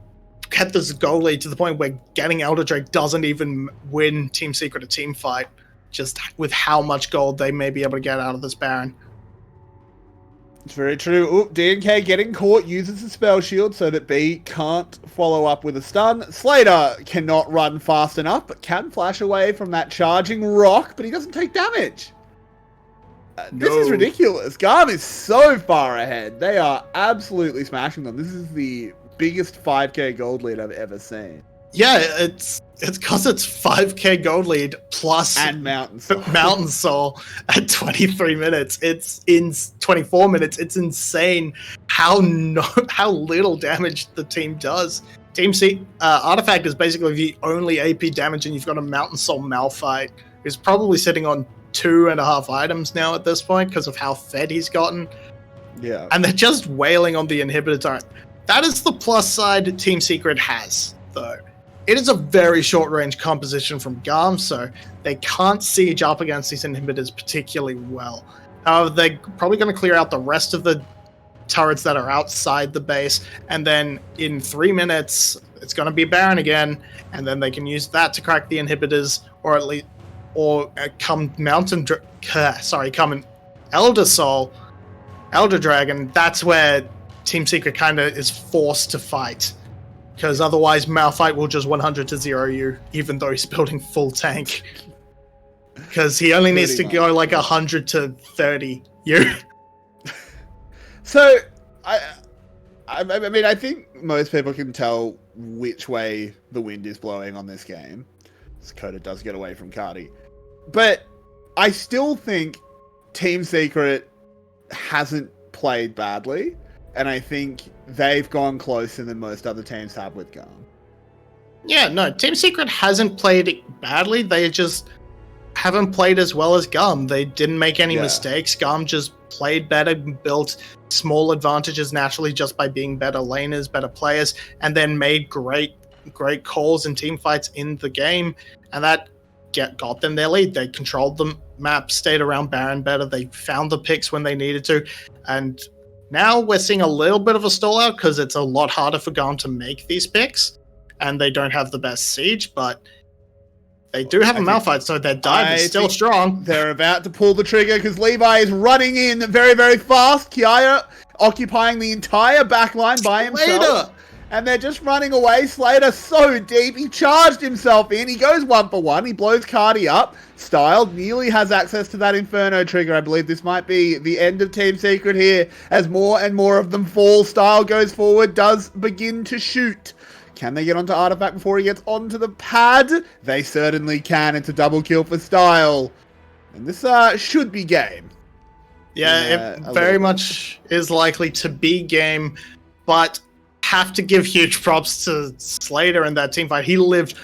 get this goal lead to the point where getting Elder Drake doesn't even win Team Secret a team fight. Just with how much gold they may be able to get out of this Baron. It's very true. Oop, DNK getting caught, uses the spell shield so that B can't follow up with a stun. 𝘁𝗀𝘀 cannot run fast enough, but can flash away from that charging rock, but he doesn't take damage. This is ridiculous. 𝘀𝗀 is so far ahead. They are absolutely smashing them. This is the biggest 5k gold lead I've ever seen. Yeah, it's because it's 5k gold lead plus and Mountain Soul. Mountain Soul at 23 minutes. It's in 24 minutes. It's insane how little damage the team does. Team C Artifact is basically the only AP damage, and you've got a Mountain Soul Malphite who's probably sitting on 2.5 items now at this point because of how fed he's gotten. Yeah, and they're just wailing on the inhibitor turret. That is the plus side Team Secret has, though. It is a very short-range composition from 𝘀𝗀, so they can't siege up against these inhibitors particularly well. However, they're probably going to clear out the rest of the turrets that are outside the base, and then in 3 minutes, it's going to be Baron again, and then they can use that to crack the inhibitors, or at least, come an Elder Soul, Elder Dragon. That's where Team Secret kind of is forced to fight. Because otherwise, Malphite will just 100-0 you, even though he's building full tank. Because he only needs to go like 100-30 you. So, I mean, I think most people can tell which way the wind is blowing on this game. 𝘁𝗀𝘀 does get away from 𝘁𝗀𝘀. But I still think Team Secret hasn't played badly. And I think they've gone closer than most other teams have with 𝘀𝗀𝘀. Yeah, no, Team Secret hasn't played badly. They just haven't played as well as 𝘀𝗀𝘀. They didn't make any mistakes. 𝘀𝗀𝘀 just played better, built small advantages naturally just by being better laners, better players, and then made great calls and team fights in the game, and that got them their lead. They controlled the map, stayed around Baron better, they found the picks when they needed to, and now we're seeing a little bit of a stall out because it's a lot harder for GAM to make these picks, and they don't have the best siege, but they do have a Malphite, so their dive is still strong. They're about to pull the trigger because Levi is running in very, very fast. 𝘁cie occupying the entire backline by himself. And they're just running away. 𝘁cie so deep. He charged himself in. He goes 1-for-1. He blows 𝘁cie up. Styled nearly has access to that Inferno trigger. I believe this might be the end of Team Secret here as more and more of them fall. Styled goes forward, does begin to shoot. Can they get onto Artifact before he gets onto the pad? They certainly can. It's a double kill for Style. And this should be game. Yeah, it very much is likely to be game, but have to give huge props to 𝘁cie and that team fight. He lived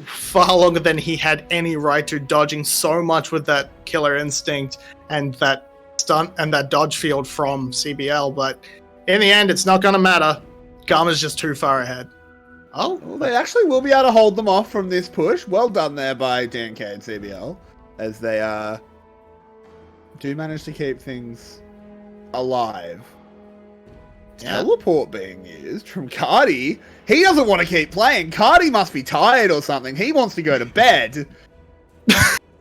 far longer than he had any right to, dodging so much with that killer instinct and that stunt and that dodge field from CBL. But in the end, it's not going to matter. GAM is just too far ahead. Oh, well, they actually will be able to hold them off from this push. Well done there by DNK and CBL, as they do manage to keep things alive. Teleport being used from 𝘁𝗏. He doesn't want to keep playing. 𝘁𝗏 must be tired or something. He wants to go to bed.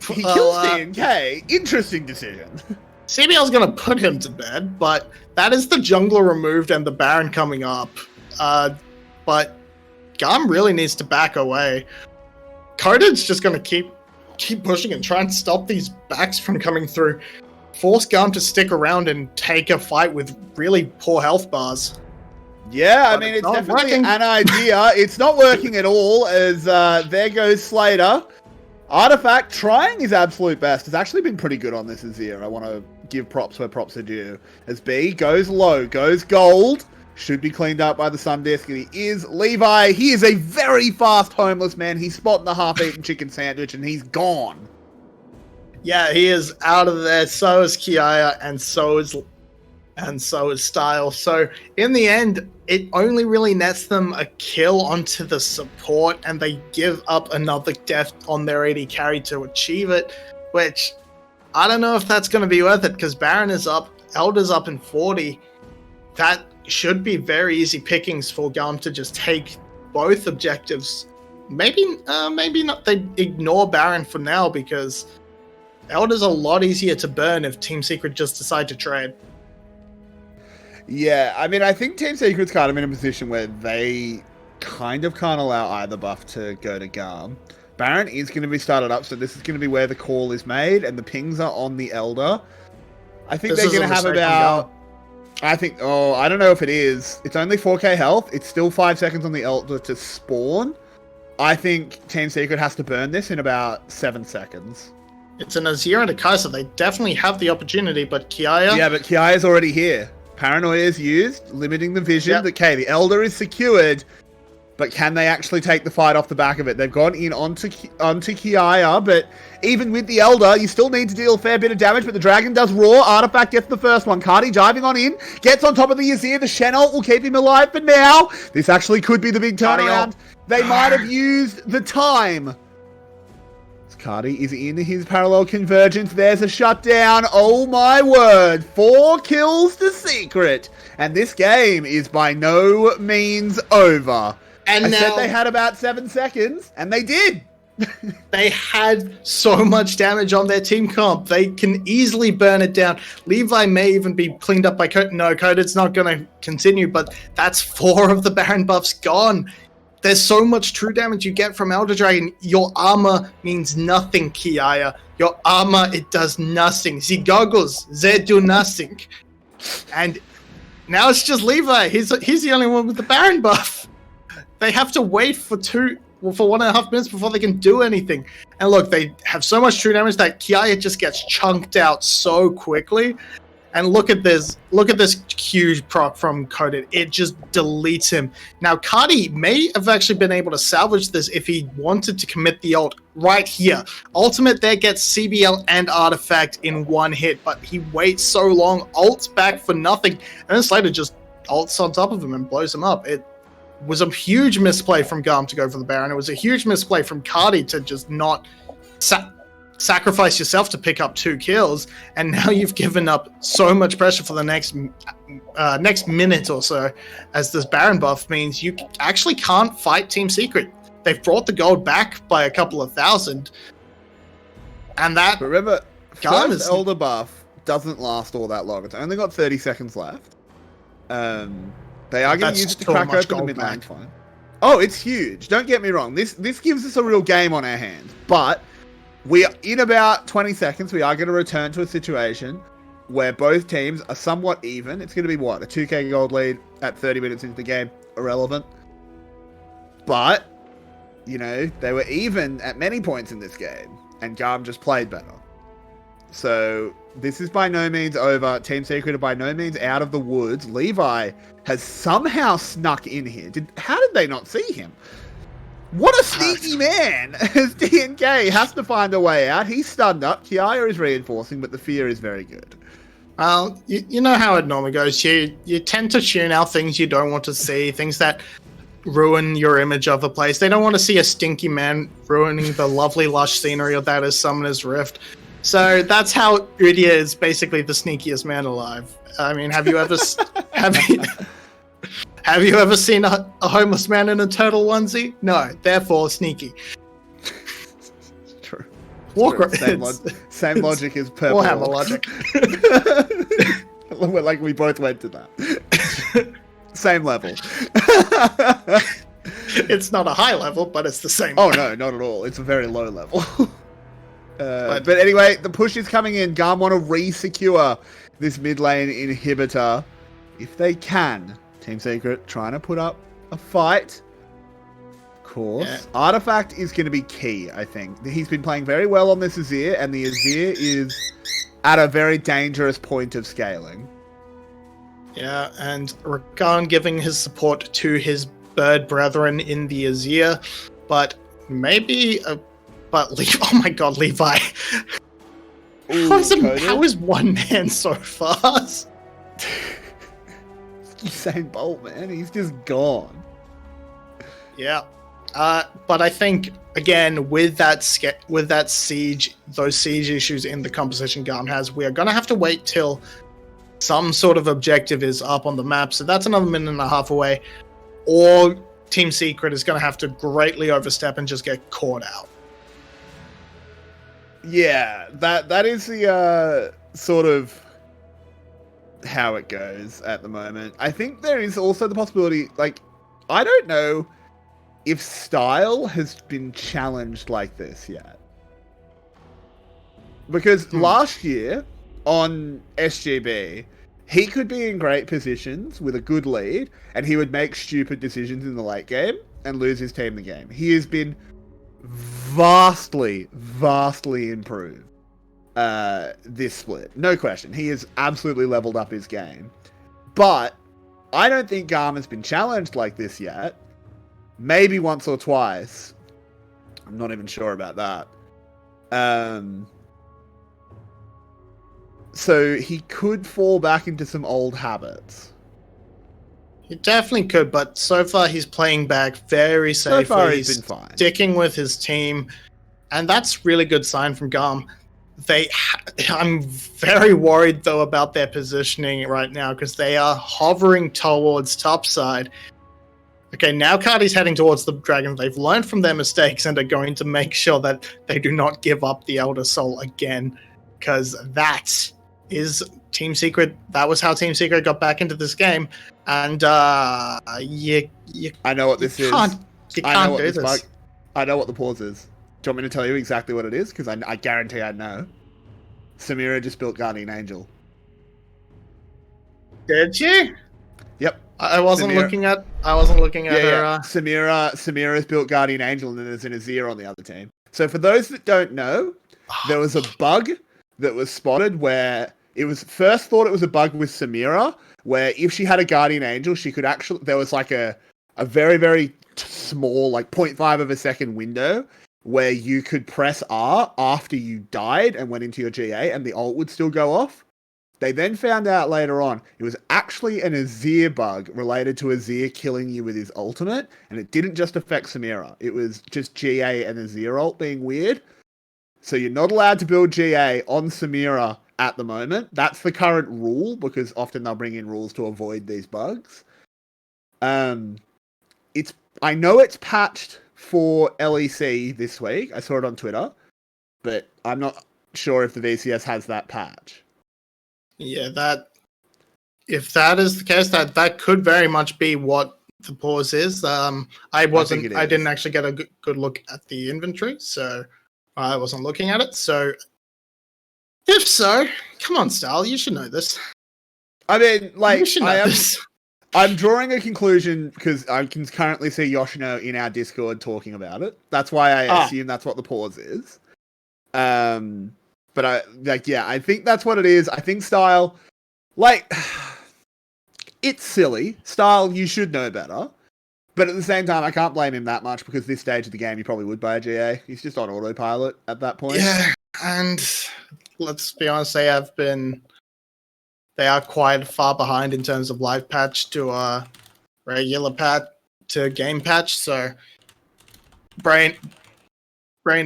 He kills DNK. Interesting decision. CBL's going to put him to bed, but that is the jungler removed and the Baron coming up. But GAM really needs to back away. 𝘁𝗏's just going to keep pushing and try and stop these backs from coming through. Force GAM to stick around and take a fight with really poor health bars. Yeah, I mean, it's definitely an idea. It's not working at all, as there goes 𝘁cie. Artifact trying his absolute best. Has actually been pretty good on this Azir. I want to give props where props are due. As B goes low, goes gold. Should be cleaned up by the Sun Disc, and he is. Levi, he is a very fast homeless man. He's spotting the half-eaten chicken sandwich, and he's gone. Yeah, he is out of there. So is 𝘁cie, and so is Style. So in the end, it only really nets them a kill onto the support, and they give up another death on their AD carry to achieve it, which I don't know if that's going to be worth it, because Baron is up, Elder's up in 40. That should be very easy pickings for GAM to just take both objectives. Maybe not. They ignore Baron for now, because Elder's a lot easier to burn if Team Secret just decide to trade. Yeah, I mean, I think Team Secret's kind of in a position where they kind of can't allow either buff to go to GAM. Baron is going to be started up, so this is going to be where the call is made, and the pings are on the Elder. I think they're going to have about... I don't know if it is. It's only 4k health. It's still 5 seconds on the Elder to spawn. I think Team Secret has to burn this in about 7 seconds. It's an Azir and a Kai'Sa. They definitely have the opportunity, but 𝘁𝗏... Yeah, but 𝘁𝗏 is already here. Paranoia is used, limiting the vision. Yep. Okay, the Elder is secured, but can they actually take the fight off the back of it? They've gone in onto 𝘁𝗏, but even with the Elder, you still need to deal a fair bit of damage, but the Dragon does roar. Artifact gets the first one. 𝘁𝗏 diving on in, gets on top of the Azir. The Shen ult will keep him alive for now. This actually could be the big turnaround. They might have used the time. 𝘁𝗏 is in his parallel convergence. There's a shutdown. Oh my word. 4 kills to Secret. And this game is by no means over. And I said they had about 7 seconds, and they did. They had so much damage on their team comp. They can easily burn it down. Levi may even be cleaned up by 𝘁𝗏. No, 𝘁𝗏's not going to continue, but that's 4 of the Baron buffs gone. There's so much true damage you get from Elder Dragon. Your armor means nothing, 𝘁𝗏. Your armor, it does nothing. The goggles, they do nothing. And now it's just Levi. He's the only one with the Baron buff. They have to wait for 1.5 minutes before they can do anything. And look, they have so much true damage that 𝘁𝗏 just gets chunked out so quickly. And look at this huge proc from Coded. It just deletes him. Now, 𝘁𝗏 may have actually been able to salvage this if he wanted to commit the ult right here. Ultimate there gets CBL and Artifact in one hit, but he waits so long, ults back for nothing, and then Slater just ults on top of him and blows him up. It was a huge misplay from GAM to go for the Baron. It was a huge misplay from 𝘁𝗏 to just not sacrifice yourself to pick up 2 kills, and now you've given up so much pressure for the next minute or so, as this Baron buff means you actually can't fight Team Secret. They've brought the gold back by a couple of thousand, and that. But remember, GAM first Elder buff doesn't last all that long. It's only got 30 seconds left. They are going to use it to crack open the mid lane. Fine. Oh, it's huge. Don't get me wrong. This gives us a real game on our hands, but. We are in about 20 seconds. We are going to return to a situation where both teams are somewhat even. It's going to be what? A 2k gold lead at 30 minutes into the game. Irrelevant. But, you know, they were even at many points in this game. And GAM just played better. So, this is by no means over. Team Secret are by no means out of the woods. Levi has somehow snuck in here. How did they not see him? What a sneaky man! As DNK has to find a way out. He's stunned up. 𝘁𝗏 is reinforcing, but the fear is very good. Well, you know how it normally goes. You tend to tune out things you don't want to see, things that ruin your image of a place. They don't want to see a stinky man ruining the lovely lush scenery that is Summoner's Rift. So that's how 𝘁𝗏 is basically the sneakiest man alive. I mean, have you ever have you ever seen a homeless man in a turtle onesie? No, therefore sneaky. True. Same logic as purple. Warhammer logic. Like we both went to that. Same level. It's not a high level, but it's the same. Oh no, not at all. It's a very low level. But anyway, the push is coming in. GAM want to re-secure this mid lane inhibitor if they can. Team Secret trying to put up a fight. Of course. Yeah. Artifact is going to be key, I think. He's been playing very well on this 𝘂𝘂, and the 𝘂𝘂 is at a very dangerous point of scaling. Yeah, and Rakan giving his support to his bird brethren in the 𝘂𝘂, but maybe... oh my god, Levi. Ooh, how is one man so fast? 𝘂𝗍𝗆, man. He's just gone. Yeah. But I think, again, with that siege, those siege issues in the composition GAM has, we are going to have to wait till some sort of objective is up on the map. So that's another minute and a half away. Or Team Secret is going to have to greatly overstep and just get caught out. Yeah, that is the sort of how it goes at the moment. I think there is also the possibility, like, I don't know if Style has been challenged like this yet. Because last year on 𝘂𝗍𝗆, he could be in great positions with a good lead, and he would make stupid decisions in the late game and lose his team the game. He has been vastly improved this split. No question. He has absolutely leveled up his game. But I don't think GAM has been challenged like this yet. Maybe once or twice. I'm not even sure about that. So he could fall back into some old habits. He definitely could, but so far he's playing back very safely. So far he's been fine. Sticking with his team, and that's really good sign from GAM. I'm very worried though about their positioning right now because they are hovering towards top side. Okay, now 𝘁𝗏's heading towards the dragon. They've learned from their mistakes and are going to make sure that they do not give up the Elder Soul again, because that is Team Secret. That was how Team Secret got back into this game. And I know what this is. You can't do this. I know what the pause is. Do you want me to tell you exactly what it is? Because I guarantee I know. Samira just built Guardian Angel. Did you? Yep. I wasn't looking at her. Samira's built Guardian Angel, and then there's an 𝘂𝗍𝗆 on the other team. So for those that don't know, there was a bug that was spotted where It was first thought it was a bug with 𝘁cie_𝗱𝗆, where if she had a Guardian Angel, she could actually, there was like a very, very small, like 0.5 of a second window where you could press R after you died and went into your GA and the ult would still go off. They then found out later on it was actually an 𝘂𝘁 bug related to 𝘂𝘁 killing you with his ultimate, and it didn't just affect 𝘁cie_𝗱𝗆. It was just GA and 𝘂𝘁 ult being weird. So you're not allowed to build GA on 𝘁cie_𝗱𝗆 at the moment. That's the current rule, because often they'll bring in rules to avoid these bugs. I know it's patched for LEC this week. I saw it on Twitter, but I'm not sure if the VCS has that patch. Yeah, if that is the case, that could very much be what the pause is. I didn't actually get a good look at the inventory, so I wasn't looking at it. So if so, come on, Style, you should know this. I mean, like, You should know this. I'm drawing a conclusion because I can currently see Yoshino in our Discord talking about it. That's why I assume that's what the pause is. But I think that's what it is. I think Style, like, it's silly. Style, you should know better. But at the same time, I can't blame him that much, because this stage of the game, he probably would buy a GA. He's just on autopilot at that point. Yeah, and let's be honest, they are quite far behind in terms of live patch to regular patch to game patch. So brain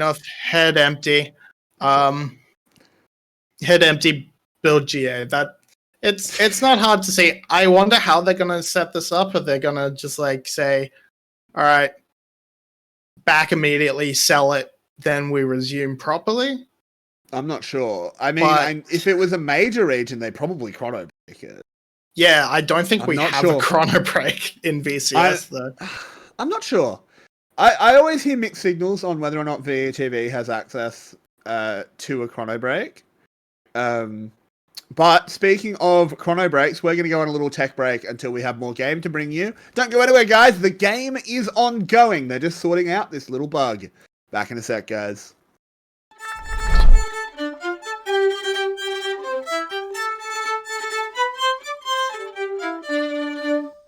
off, head empty, build GA. That it's not hard to see. I wonder how they're gonna set this up. Are they gonna just like say, all right, back immediately, sell it, then we resume properly? I'm not sure. I mean, if it was a major region, they'd probably chrono break it. Yeah, I don't think we have a chrono break in VCS, though. I'm not sure. I always hear mixed signals on whether or not 𝘂𝗶𝗆 has access to a chrono break. But speaking of chrono breaks, we're going to go on a little tech break until we have more game to bring you. Don't go anywhere, guys. The game is ongoing. They're just sorting out this little bug. Back in a sec, guys.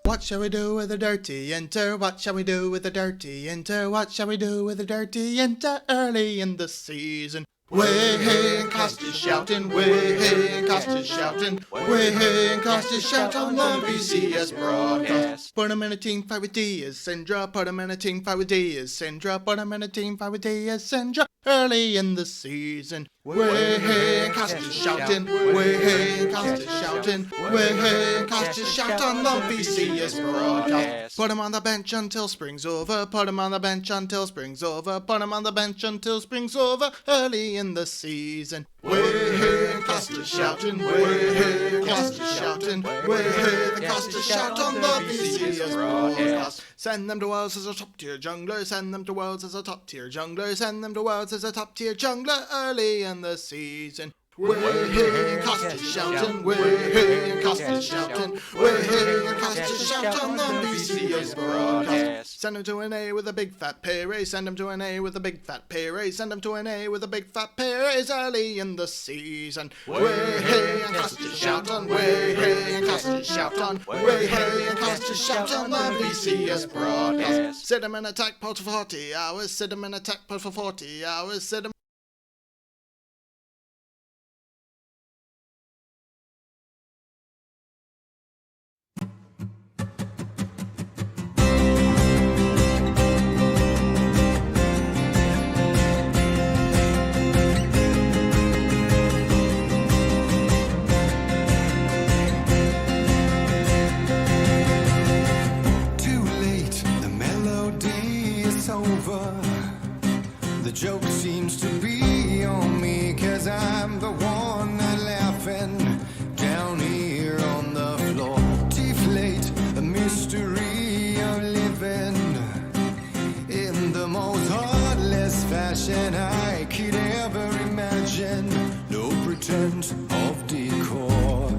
What shall we do with the 𝘁𝗀𝗃𝗀𝗃? What shall we do with the 𝘁𝗀𝗃𝗃? What shall we do with the 𝘁𝗀𝗃𝗃 early in the season? 𝗂𝗃𝗃𝗀𝗃 shouting, 𝗂𝗃𝗃𝗀𝗃 shouting, 𝗂𝗃𝗃𝗀𝗃 shout on the VCS broadcast. Put him in a team fight with 𝘂𝗀𝗃, put him in a team fight with 𝘂𝗀𝗃, put him in a team fight with 𝘂𝗀𝗃 early in the season. 𝗂𝗃𝗃𝗀𝗃 shouting, 𝗂𝗃𝗃𝗀𝗃 shouting, 𝗂𝗃𝗃𝗀𝗃 shout on the VCS broadcast. Put him on the bench until spring's over, put him on the bench until spring's over, put him on the bench until spring's over early in the season. 𝗂𝗃𝗃𝗀𝗃 shouting, 𝗂𝗃𝗃𝗀𝗃 shouting, 𝗂𝗃𝗃𝗀𝗃 shout on the VCS broadcast. Send them to Worlds as a top tier jungler, send them to Worlds as a top tier jungler, send them to Worlds as a top tier jungler early in the season. 𝗂𝗃𝗃𝗀𝗃 shouting, 𝗂𝗃𝗃𝗀𝗃 shouting, 𝗂𝗃𝗃𝗀𝗃 shout on the VCS broadcast. Send him to an A with a big fat pay raise, send him to an A with a big fat pay raise, send him to an A with a big fat pay raise early in the season. 𝗂𝗃𝗃𝗀𝗃 shout on, 𝗂𝗃𝗃𝗀𝗃 shout on, 𝗂𝗃𝗃𝗀𝗃 shout on the VCS broadcast. Sit him in attack pod for 40 hours, sit him in attack pod for 40 hours, sit him. The joke seems to be on me, 'cause I'm the one laughing down here on the floor. Deflate, a mystery of living in the most heartless fashion I could ever imagine. No pretense of decor.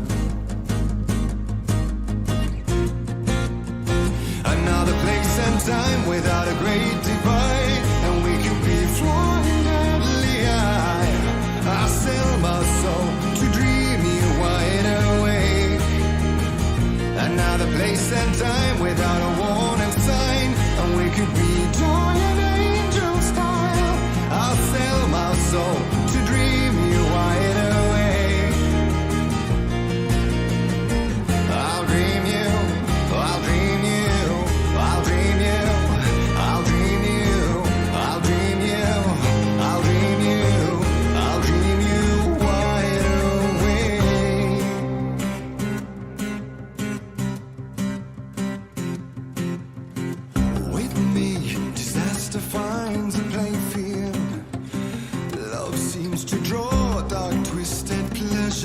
Another place and time without a great divide, and we could be flying deadly high. I sell my soul to dreamy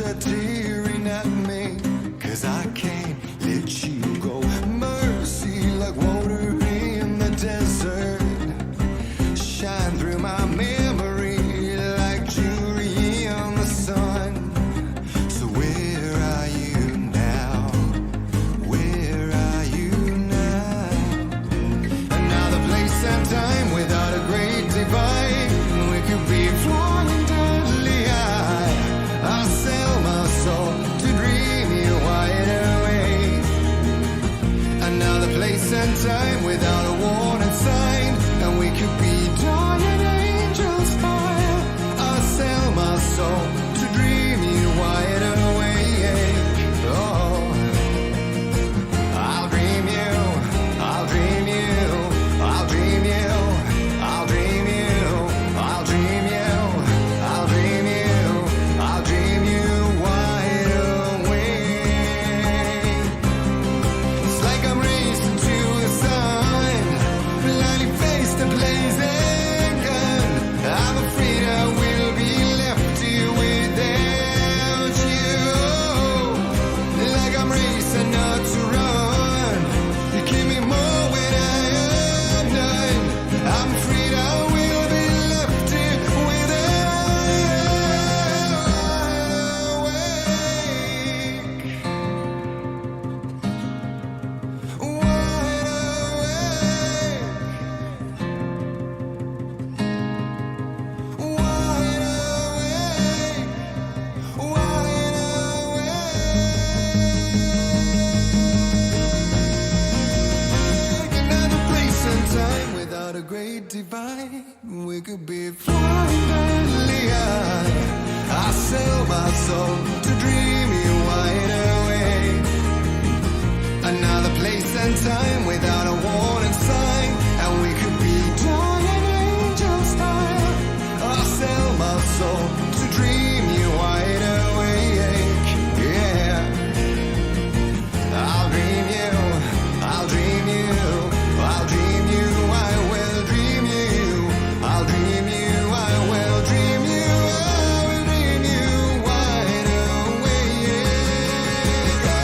are tearing at me, 'cause I can't let you go. Mercy like water in the desert, shine through my memory like jewelry on the sun. So where are you now? Where are you now? Another place and time without a great divide. We could be flying deadly high. I sell my soul to dream you wide awake. Another place and time without a warning sign, and we could be dying angels fire. I sell my soul to dream you wide awake. Oh, I'll dream you, I'll dream you, I'll dream you, I'll dream you, I'll dream you, I'll dream you, I'll dream you wide awake. It's like I'm racing to the sun, blindly face the blazing gun. I'm afraid I will be left here without you. Like I'm racing not to run. You give me more when I am done. I'm afraid I will be left here another place and time without a great divide. We could be flying madly high. I sell my soul to dream you wide awake. Another place and time without a warning sign, and we could be dying angel style. I sell my soul to dream you wide awake. Yeah, I'll dream you, I'll dream you, I'll dream you, I will dream you, I'll dream you, I will dream you, I will dream you wide awake. Go!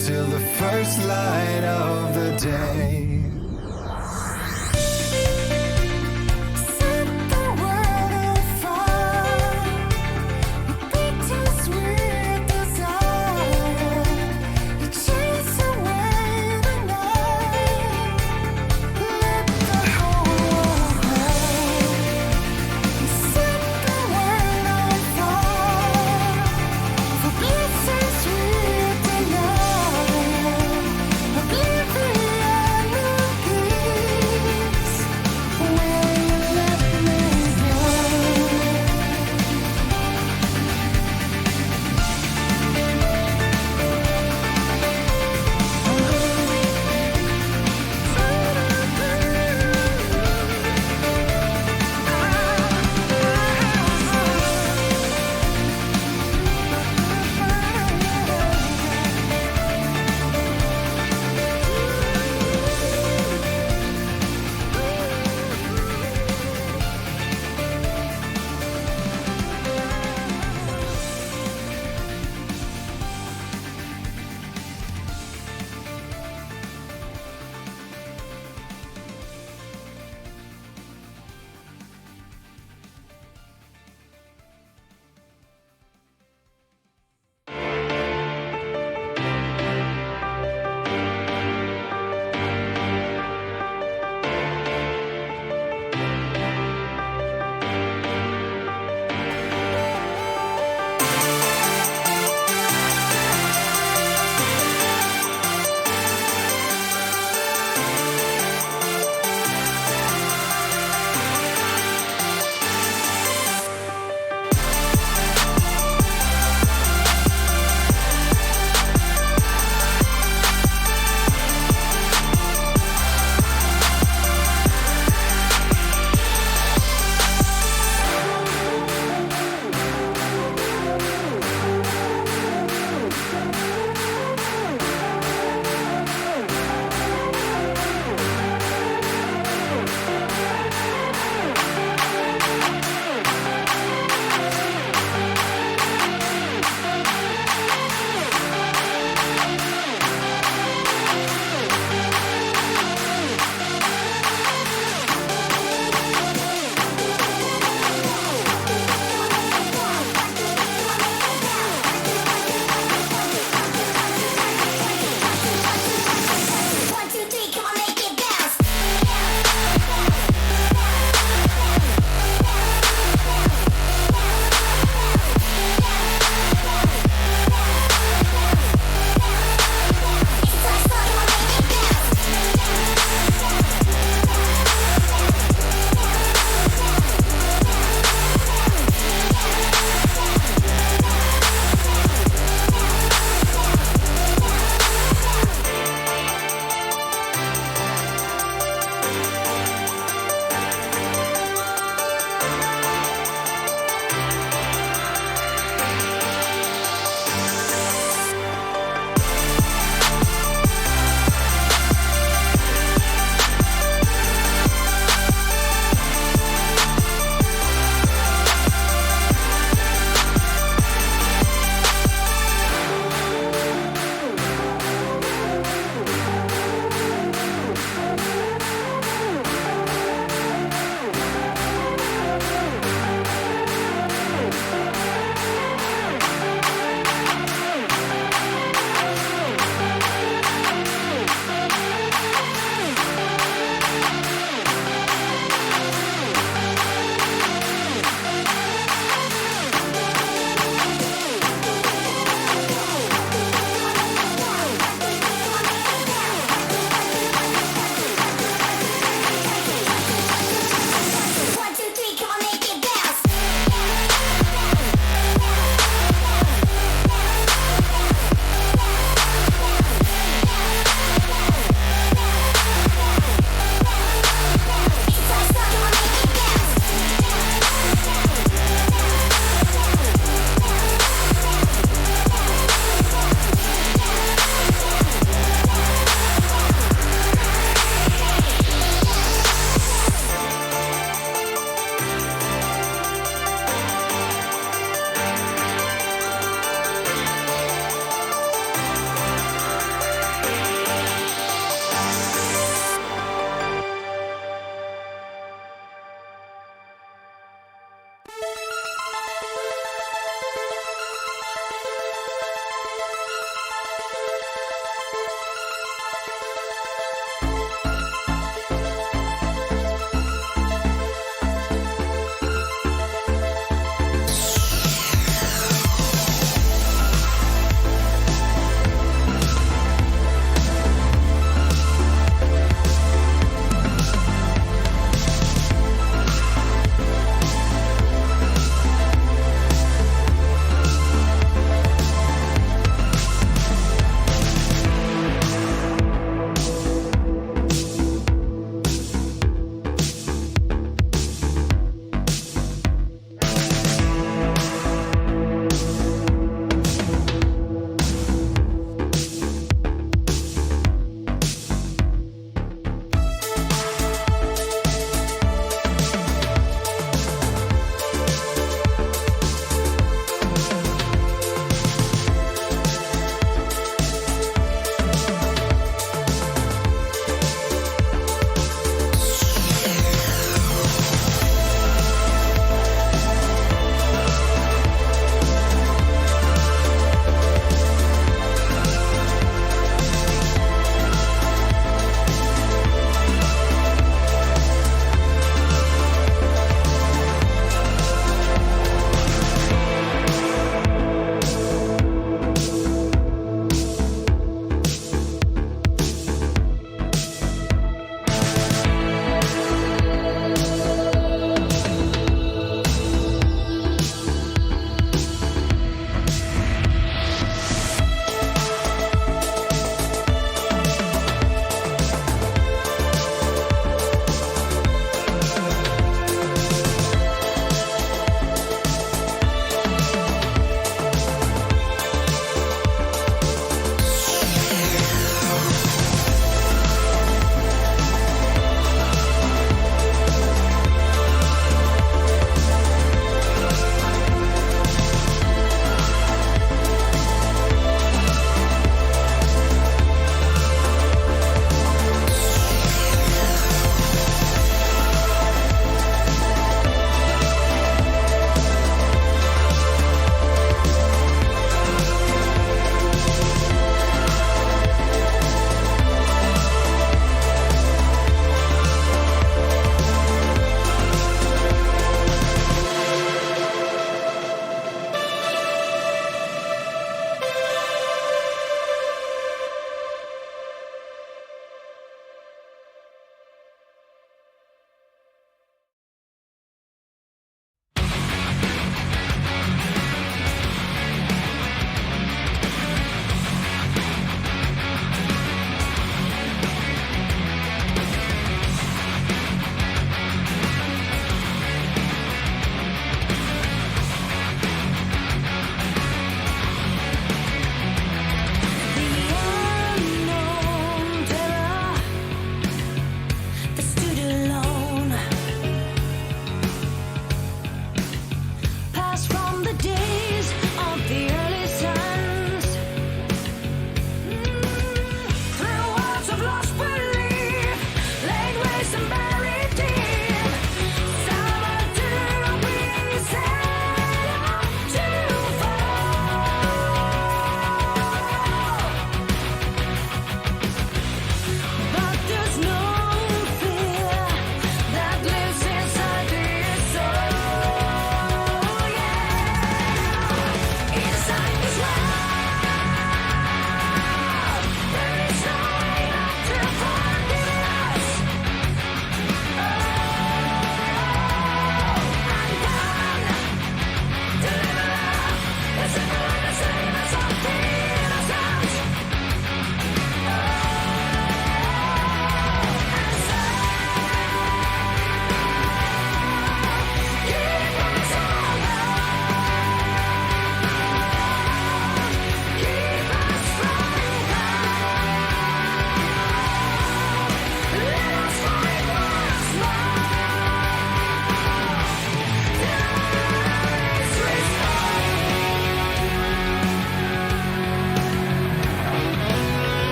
until the first light of the day. Set the world on fire, a bittersweet desire. You chase away the night, let the whole world know. You set the world on fire, for bliss and sweet denial, oblivion.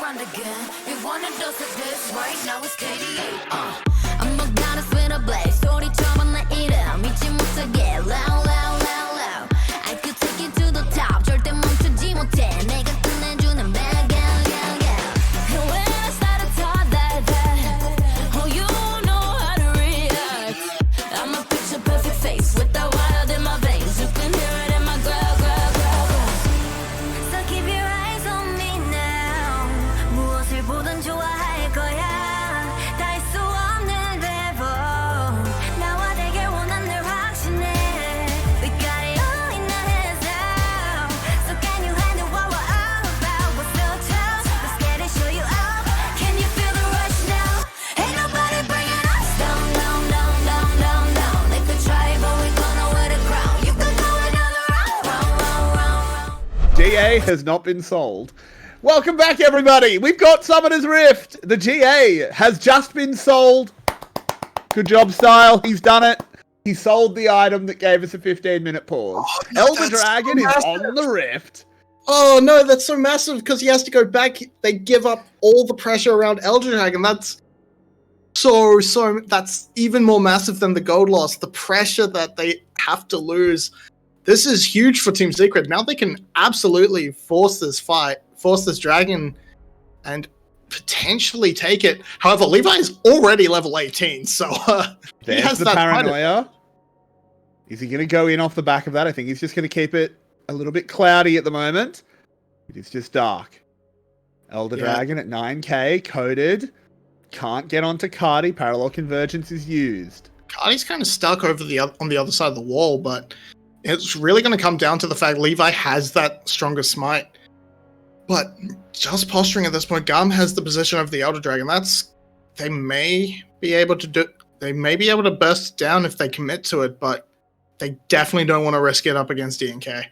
around again. You wanna dose of this right now it's KDA. I'm a goddess with a blaze. 소리처럼 내 이름 잊지 못하게 loud loud loud loud. I could take you to the top. 절대 멈추지 못해. 내가 끝내주는 bad gal gal gal. And when I start to talk that oh you know how to react. I'm a picture perfect face with that wild in my veins. You can hear it in my growl growl growl growl. So keep your eyes on me now. 무엇을 보든 좋아할 거야. 닿을 수 없는 level. 나와 되길 원한 늘 확신해. We got it all in our hands now. So can you handle what we're all about? We're so tough. Let's get it, show you out. Can you feel the rush now? Ain't nobody bringing us down, down, down, down, down, down. They could try, but we're gonna wear the crown. You can go another round, round, round, round, round. GA has not been sold. Welcome back, everybody. We've got Summoner's Rift. The GA has just been sold. Good job, Style. He's done it. He sold the item that gave us a 15-minute pause. no, Elder that's Dragon so is massive. on the Rift. Oh no, that's so massive because he has to go back. They give up all the pressure around Elder Dragon. That's that's even more massive than the gold loss. The pressure that they have to lose. This is huge for Team Secret. Now they can absolutely force this fight, force this dragon, and potentially take it. However, Levi is already level 18, so he There's has the that paranoia. Is he going to go in off the back of that? I think he's just going to keep it a little bit cloudy at the moment. It is just dark. Elder Yeah. Dragon at 9k, coded. Can't get onto Cardi. Parallel convergence is used. Cardi's kind of stuck over on the other side of the wall, but it's really going to come down to the fact Levi has that stronger smite. But just posturing at this point, GAM has the position of the Elder Dragon. They may be able to burst it down if they commit to it, but they definitely don't want to risk it up against DNK.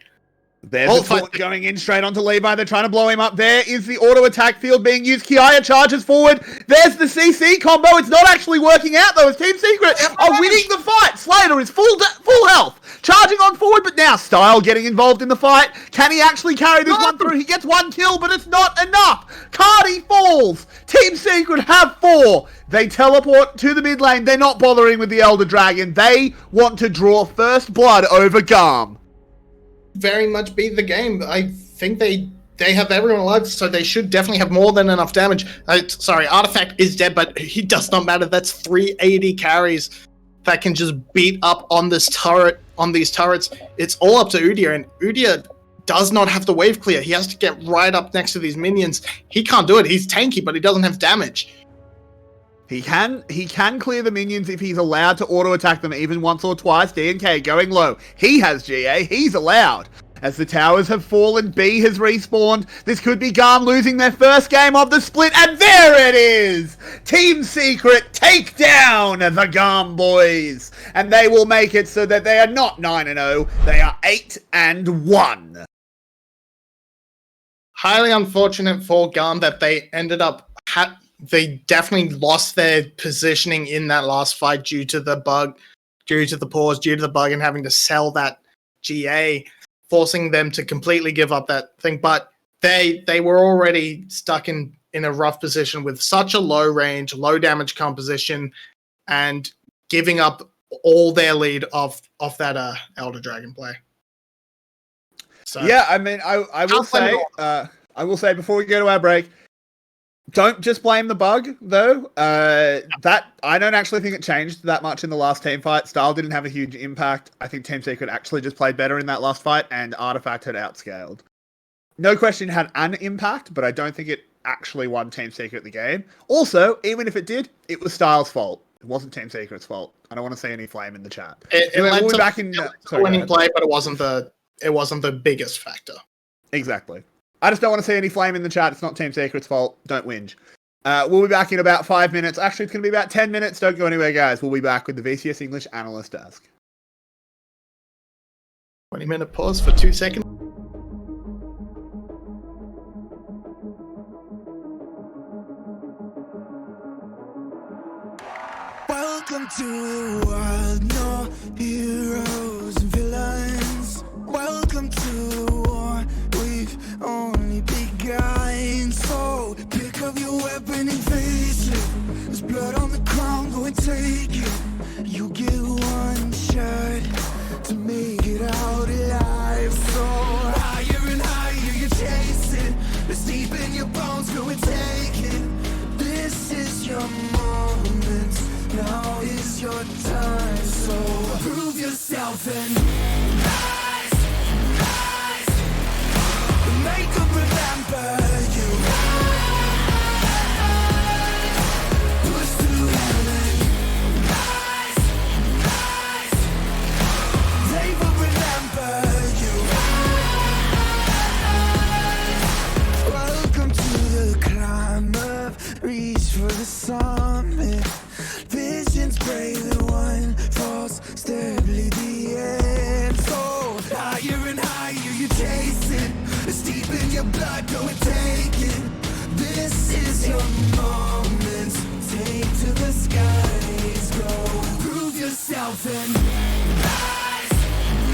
There's Oh, a taunt but- going in straight onto Levi. They're trying to blow him up. There is the auto attack field being used. 𝘁cie charges forward. There's the CC combo. It's not actually working out though. As Team Secret are winning the fight. Slater is full health, charging on forward, but now Style getting involved in the fight. Can he actually carry this one through? He gets one kill, but it's not enough. Cardi falls. Team Secret have 4. They teleport to the mid lane. They're not bothering with the Elder Dragon. They want to draw first blood over GAM. Very much beat the game. I think they have everyone alive, so they should definitely have more than enough damage. Sorry, Artifact is dead, but he does not matter. That's 380 carries that can just beat up on this turret, on these turrets. It's all up to Udyr, and Udyr does not have to wave clear. He has to get right up next to these minions. He can't do it. He's tanky, but he doesn't have damage. He can clear the minions if he's allowed to auto-attack them even once or twice. DNK going low. He has GA. He's allowed. As the towers have fallen, B has respawned. This could be GAM losing their first game of the split. And there it is! Team Secret take down the GAM boys. And they will make it so that they are not 9-0. They are 8-1. Highly unfortunate for GAM that they ended up... They definitely lost their positioning in that last fight due to the bug, due to the pause, due to the bug, and having to sell that GA, forcing them to completely give up that thing. But they were already stuck in a rough position with such a low range, low damage composition, and giving up all their lead off that Elder Dragon play. So Yeah, I mean, I will say before we go to our break, don't just blame the bug, though. That I don't actually think it changed that much in the last team fight. Style didn't have a huge impact. I think Team Secret actually just played better in that last fight, and Artifact had outscaled. No question had an impact, but I don't think it actually won Team Secret the game. Also, even if it did, it was Style's fault. It wasn't Team Secret's fault. I don't want to see any flame in the chat. it Anyway, led we'll be to back in sorry, go winning ahead. play, but it wasn't the biggest factor. Exactly. I just don't want to see any flame in the chat. It's not Team Secret's fault. Don't whinge. We'll be back in about 5 minutes. Actually, it's going to be about 10 minutes. Don't go anywhere, guys. We'll be back with the VCS English Analyst Desk. 20-minute pause for 2 seconds. Welcome to the world, no heroes and villains. Welcome to the war, we've only begun. So pick yourself and rise, rise. Make them remember you. Rise, push through heaven. Rise, rise. They will remember you. Rise. Welcome to the climb up. Reach for the summit. Visions brave, the one falls, steadily the end. So higher and higher you chase it. It's deep in your blood, go and take it. This is your moment. Take to the skies, go. Prove yourself and rise,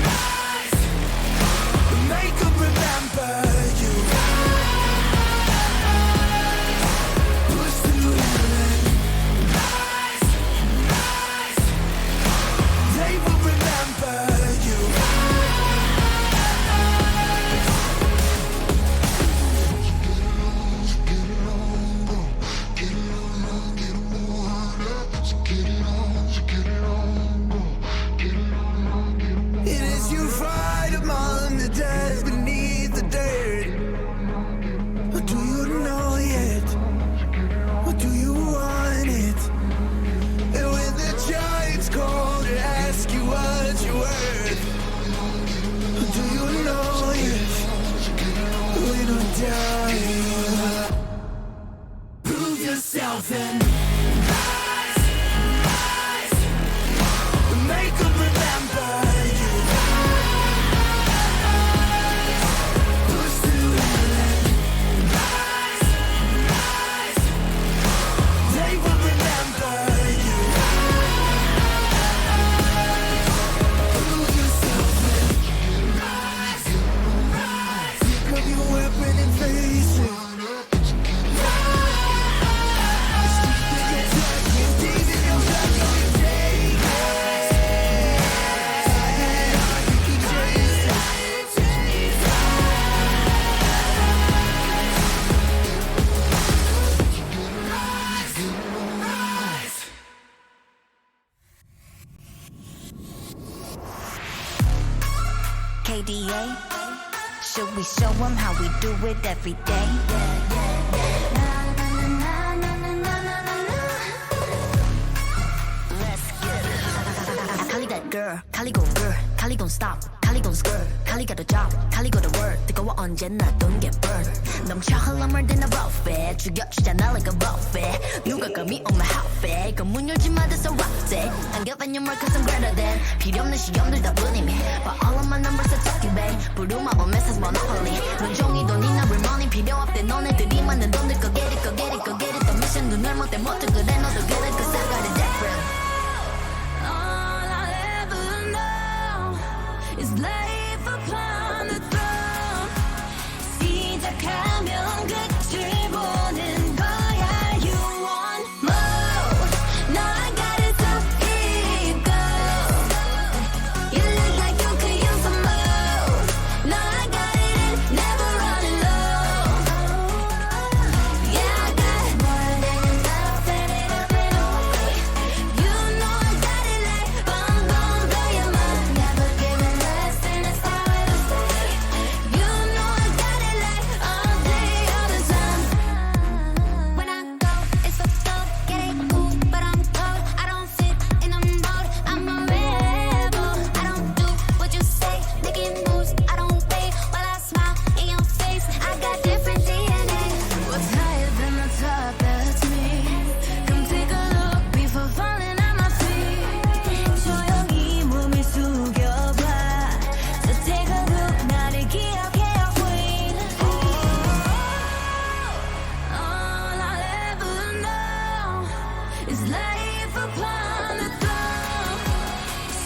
rise. Make them remember you. Rise, push through heaven. Rise, rise. They will remember you. It is you fight among the dead beneath the dirt. Or do you know yet? Or do you want it? And when the giants call to ask you what you're worth, or do you know yet? When or die, prove yourself and rise, rise. Make them remember you. Rise, push through heaven. Rise, rise. They will remember you. Prove yourself and rise, rise. Pick up your weapon and face it. Rise, deep in your touch, deep in your blood, go and take it. KDA, should we show them how we do it every day? Let's get it. Kali that girl, Kali go girl, Kali gon' stop, Kali gon' skirt, Kali got a job, Kali got a word. 뜨거워 언제나 don't get burned. 넘쳐 흘러물 than a buffet, 죽여주잖아 like a buffet. 누가 감히 on my outfit? 그 문 열지 마, that's a rock day. I'm giving you more cause I'm greater than. 필요 없는 시험들 다 뿐이미. But all of my numbers are talking babe. 부루마법 message monopoly. 눈종이 돈이나 real money 필요 없대. 너네들이 만든 돈들 go get it, go get it, go get it. 더 미션 눈을 못대 못해 그래 너도 get it cause I got it different. All I ever know is life upon the throne. 시작하면 끝을 보는 거야. You want more? No, I got it, so here you go. You look like you could use some more. No, I got it and never running low. Yeah, I got more than enough, set it up and away. You know I got it like boom, boom, blow your mind. Never giving less and that's how it'll stay. You know I got it like all day, all the time. When I go, it's so dope, get it cool, but I'm cold. I don't fit in a mold, I'm a rebel. I don't do what you say, making moves, I don't wait while I smile in your face. I got different DNA. What's higher than the top, that's me. Come take a look before falling at my feet. 조용히 몸을 숙여봐. So take a look, 나를 기억해, your queen. All I ever know is life upon the throne.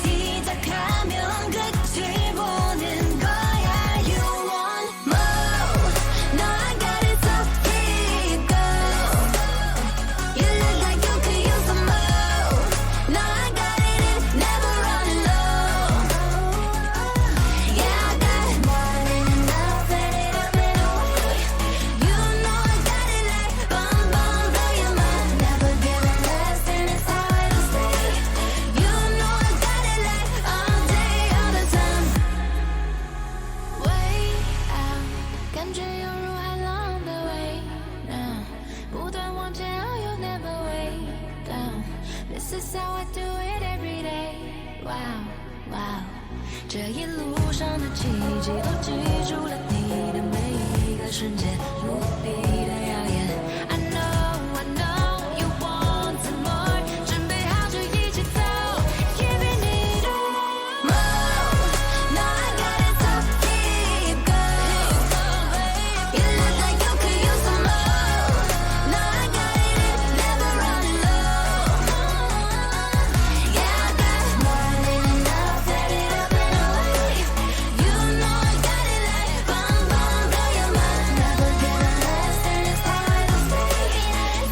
시작하면 끝을 보는 거야. You want more? No, I got it, so here you go. You look like you could use some more. No, I got it and never running low. Yeah, I got more than enough, set it up and away. You know I got it like boom, boom, blow your mind. Never giving less and that's how it'll is how I do it every day. Wow, wow， 这一路上的奇迹都记住了你的每一个瞬间，无比的耀眼。I know you want some more， 准备好就一起走 ，Giving it all。Now I gotta talk keep going， You look like you could use some more。Now I got it, never running low。Yeah, I got more than enough, set it up and away. You know I got it like bum bum, blow your mind. Never gonna last, and it's how it'll stay.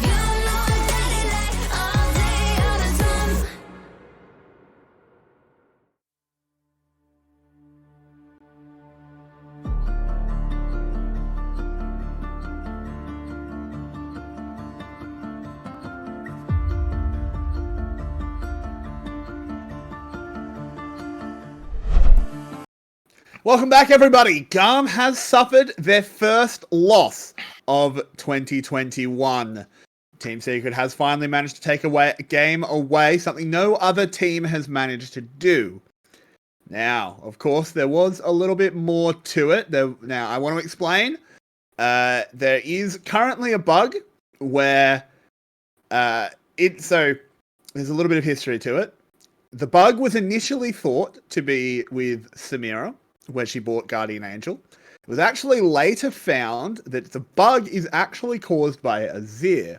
You know I got it like all day, all the time. Welcome back, everybody. GAM has suffered their first loss of 2021. Team Secret has finally managed to take a game away, something no other team has managed to do. Now, of course, there was a little bit more to it. Now, I want to explain. There is currently a bug where so there's a little bit of history to it. The bug was initially thought to be with Samira, where she bought Guardian Angel. It was actually later found that the bug is actually caused by 𝘂𝘂.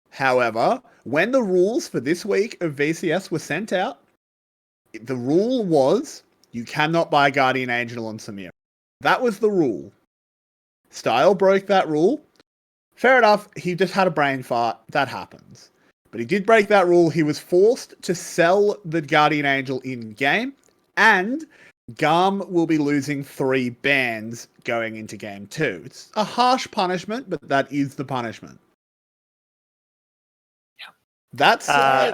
However, when the rules for this week of VCS were sent out, the rule was you cannot buy Guardian Angel on Samira. That was the rule. Style broke that rule. Fair enough, he just had a brain fart. That happens. But he did break that rule. He was forced to sell the Guardian Angel in-game, and GAM will be losing 3 bans going into Game 2. It's a harsh punishment, but that is the punishment. Yeah. That's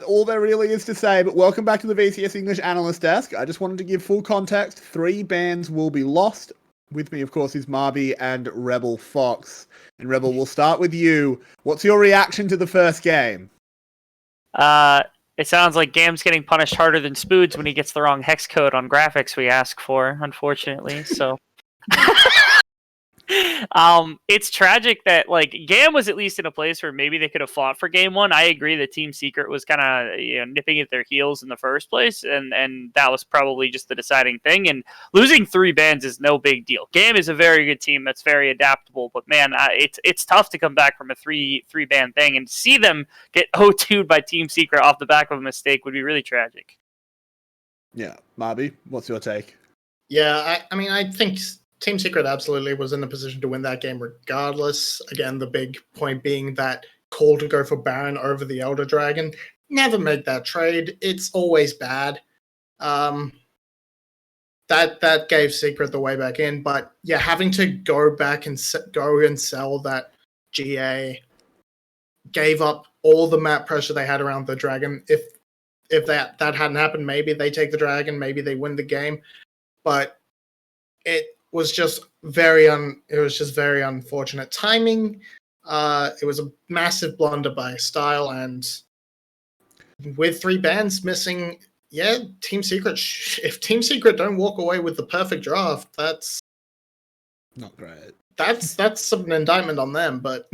all there really is to say, but welcome back to the VCS English Analyst Desk. I just wanted to give full context. 3 bans will be lost. With me, of course, is 𝘁𝘂𝗶𝗹𝘀 and 𝘁𝗶𝘀𝘀. And Rebel, we'll start with you. What's your reaction to the first game? It sounds like GAM's getting punished harder than Spoods when he gets the wrong hex code on graphics we ask for, unfortunately. So, it's tragic that like GAM was at least in a place where maybe they could have fought for game 1. I agree that Team Secret was kind of nipping at their heels in the first place, and that was probably just the deciding thing. And losing 3 bans is no big deal. GAM is a very good team that's very adaptable, but man, it's tough to come back from a 3 ban thing, and to see them get O2'd by Team Secret off the back of a mistake would be really tragic. Yeah, 𝘁𝘁𝗶𝗹, what's your take? Yeah, I mean, I think Team Secret absolutely was in a position to win that game regardless. Again, the big point being that call to go for Baron over the Elder Dragon. Never make that trade. It's always bad. That gave Secret the way back in. But yeah, having to go back and go and sell that GA gave up all the map pressure they had around the Dragon. If that hadn't happened, maybe they take the Dragon, maybe they win the game. But it was just very unfortunate timing. It was a massive blunder by Style, and with 3 bans missing, yeah, Team Secret. If Team Secret don't walk away with the perfect draft, that's not great. That's an indictment on them, but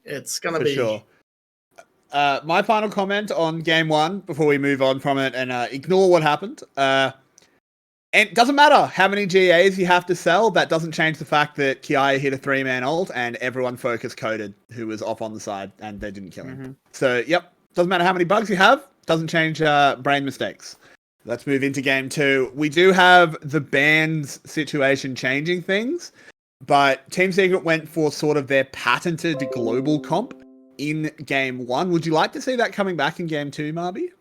it's gonna be sure. My final comment on game 1 before we move on from it and ignore what happened. And it doesn't matter how many GAs you have to sell. That doesn't change the fact that 𝘁𝐼 hit a 3-man ult and everyone focus coded who was off on the side and they didn't kill him. Mm-hmm. So, yep. Doesn't matter how many bugs you have. Doesn't change brain mistakes. Let's move into game 2. We do have the bans situation changing things, but Team Secret went for sort of their patented global comp in game 1. Would you like to see that coming back in game 2, 𝘁𝘁𝗶𝗹?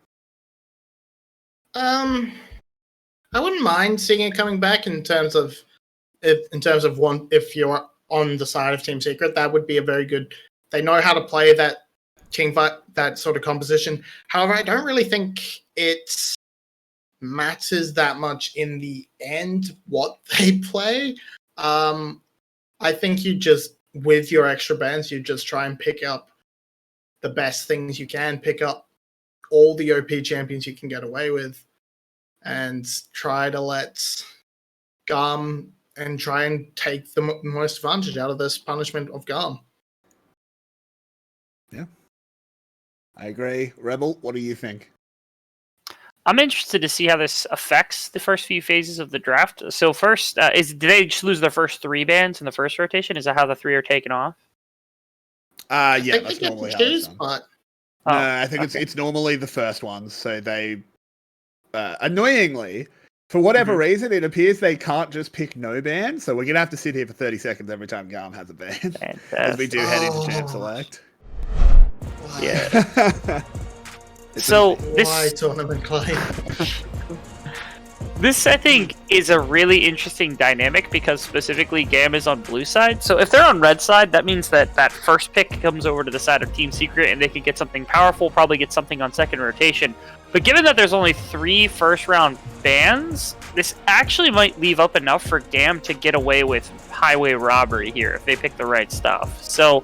I wouldn't mind seeing it coming back in terms of one. If you're on the side of Team Secret, that would be a very good. They know how to play that teamfight, that sort of composition. However, I don't really think it matters that much in the end what they play. I think you just, with your extra bans, you just try and pick up the best things you can pick up all the OP champions you can get away with, and try to let GAM and try and take the most advantage out of this punishment of GAM. Yeah, I agree. Rebel, what do you think? I'm interested to see how this affects the first few phases of the draft. So first, did they just lose their first 3 bans in the first rotation? Is that how the 3 are taken off? Yeah, I think that's they get normally to how it's choose, done. but Oh, No, I think it's normally the first ones. So they, annoyingly, for whatever reason, it appears they can't just pick no ban. So we're gonna have to sit here for 30 seconds every time GAM has a ban, as we do head into Champ Select. Yeah. So why tournament claim? This, I think, is a really interesting dynamic because specifically GAM is on blue side. So if they're on red side, that means that that first pick comes over to the side of Team Secret and they could get something powerful, probably get something on second rotation. But given that there's only 3 first-round bans, this actually might leave up enough for GAM to get away with highway robbery here if they pick the right stuff. So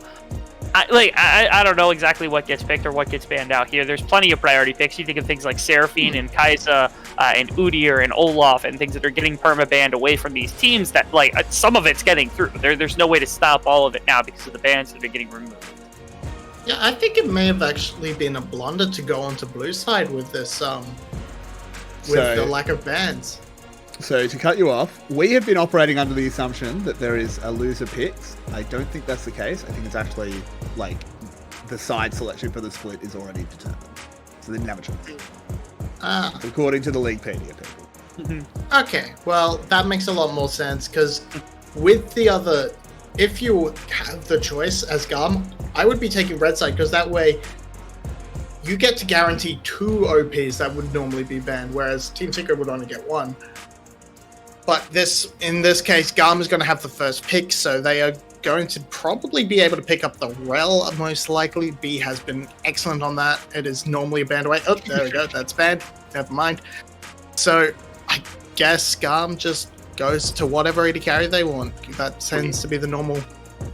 I don't know exactly what gets picked or what gets banned out here. There's plenty of priority picks. You think of things like 𝘁𝗱𝗆 and 𝘁cie𝗱𝗆 and 𝘁𝗄𝗆 and 𝘁𝗀 and things that are getting perma-banned away from these teams that, some of it's getting through. There's no way to stop all of it now because of the bans that are getting removed. Yeah, I think it may have actually been a blunder to go onto blue side with this, the lack of bans. So to cut you off, we have been operating under the assumption that there is a loser picks. I don't think that's the case. I think it's actually the side selection for the split is already determined. So they didn't have a choice. According to the Leaguepedia people. Okay, well, that makes a lot more sense because with the other, if you have the choice as GAM, I would be taking red side because that way you get to guarantee 2 OPs that would normally be banned, whereas Team Secret would only get 1. But in this case, GAM is going to have the first pick, so they are going to probably be able to pick up the Rel, most likely. B has been excellent on that. It is normally a banned away. Oh, there we go. That's banned. Never mind. So I guess GAM just goes to whatever 𝘂𝗍𝗆 they want. That tends to be the normal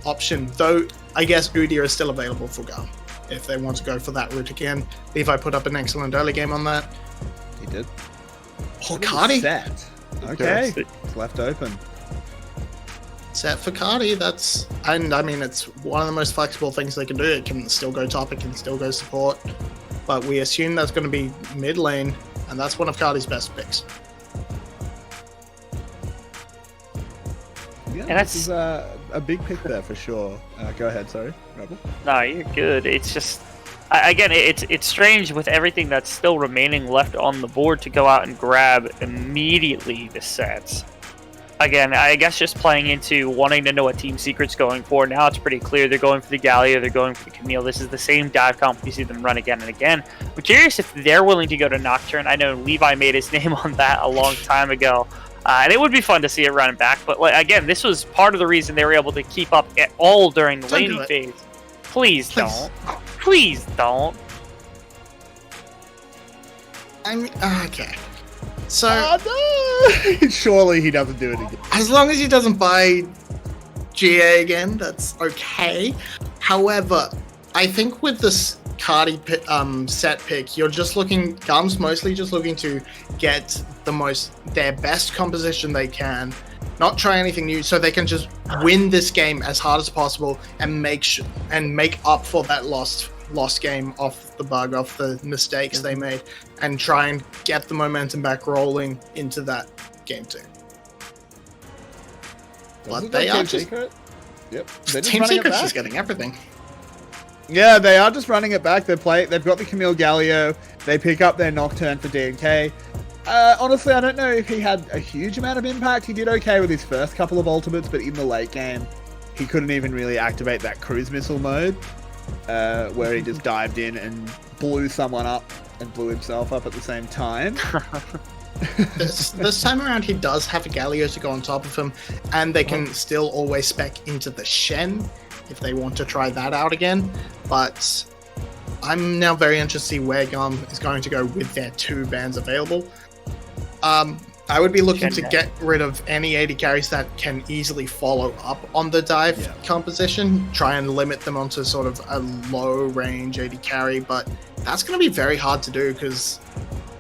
option. Though, I guess 𝘂𝗍𝗆 is still available for GAM if they want to go for that route again. Levi put up an excellent early game on that. He did. 𝘁𝗏𝗏. Set. Okay. It's left open. Set for 𝘁𝗏𝗏, and I mean, it's one of the most flexible things they can do. It can still go top, it can still go support, but we assume that's going to be mid lane, and that's one of 𝘁𝗏𝗏's best picks. Yeah, And this is a big pick there for sure. Go ahead, sorry, Rebel. No, you're good. It's just, again, it's strange with everything that's still remaining left on the board to go out and grab immediately the sets. Again, I guess just playing into wanting to know what Team Secret's going for. Now it's pretty clear they're going for the Galio, they're going for the Camille. This is the same dive comp you see them run again and again. I'm curious if they're willing to go to Nocturne. I know Levi made his name on that a long time ago. And it would be fun to see it running back. But again, this was part of the reason they were able to keep up at all during the laning phase. Please don't. Please don't. I mean, okay. So, no! Surely he doesn't do it again. as long as he doesn't buy GA again, that's okay. However, I think with this 𝘁𝗏𝗏 set pick, you're just looking, GAM's mostly just looking to get their best composition they can, not try anything new, so they can just win this game as hard as possible and make up for that lost game off the bug, off the mistakes they made, and try and get the momentum back rolling into that game 2. But they are just... Secret? Yep. They're just Team running it Secret's back. just getting everything. Yeah, they are just running it back. They've got the Camille Galio. They pick up their Nocturne for DNK. Honestly, I don't know if he had a huge amount of impact. He did okay with his first couple of ultimates, but in the late game, he couldn't even really activate that cruise missile mode, where he just dived in and blew someone up and blew himself up at the same time. This time around, he does have a Galio to go on top of him, and they can still always spec into the Shen if they want to try that out again. But I'm now very interested to see where GAM is going to go with their 2 bans available. I would be looking to get rid of any AD carries that can easily follow up on the dive composition, try and limit them onto sort of a low range AD carry, but that's going to be very hard to do because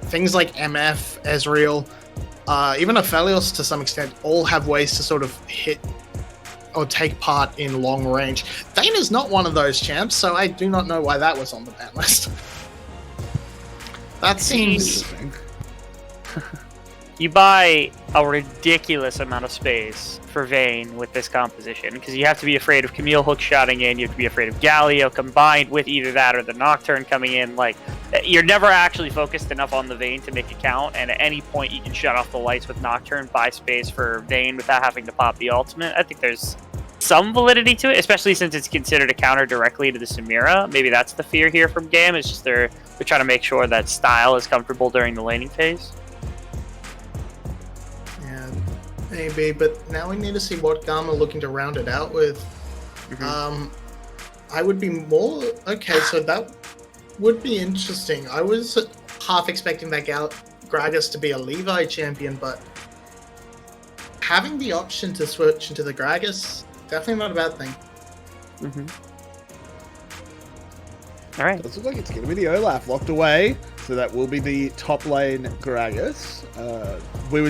things like MF, Ezreal, even Aphelios to some extent, all have ways to sort of hit or take part in long range. Vayne is not one of those champs, so I do not know why that was on the ban list. That seems... You buy a ridiculous amount of space for Vayne with this composition, because you have to be afraid of Camille hookshotting in, you have to be afraid of Galio combined with either that or the Nocturne coming in. Like, you're never actually focused enough on the Vayne to make it count, and at any point you can shut off the lights with Nocturne, buy space for Vayne without having to pop the ultimate. I think there's some validity to it, especially since it's considered a counter directly to the 𝘁cie𝗱𝘆. Maybe that's the fear here from GAM, it's just they're trying to make sure that style is comfortable during the laning phase. Maybe, but now we need to see what GAM are looking to round it out with. I would be more... Okay, so that would be interesting. I was half expecting that Gragas to be a Levi champion, but having the option to switch into the Gragas, definitely not a bad thing. All right. Does look like it's going to be the Olaf locked away, so that will be the top lane Gragas.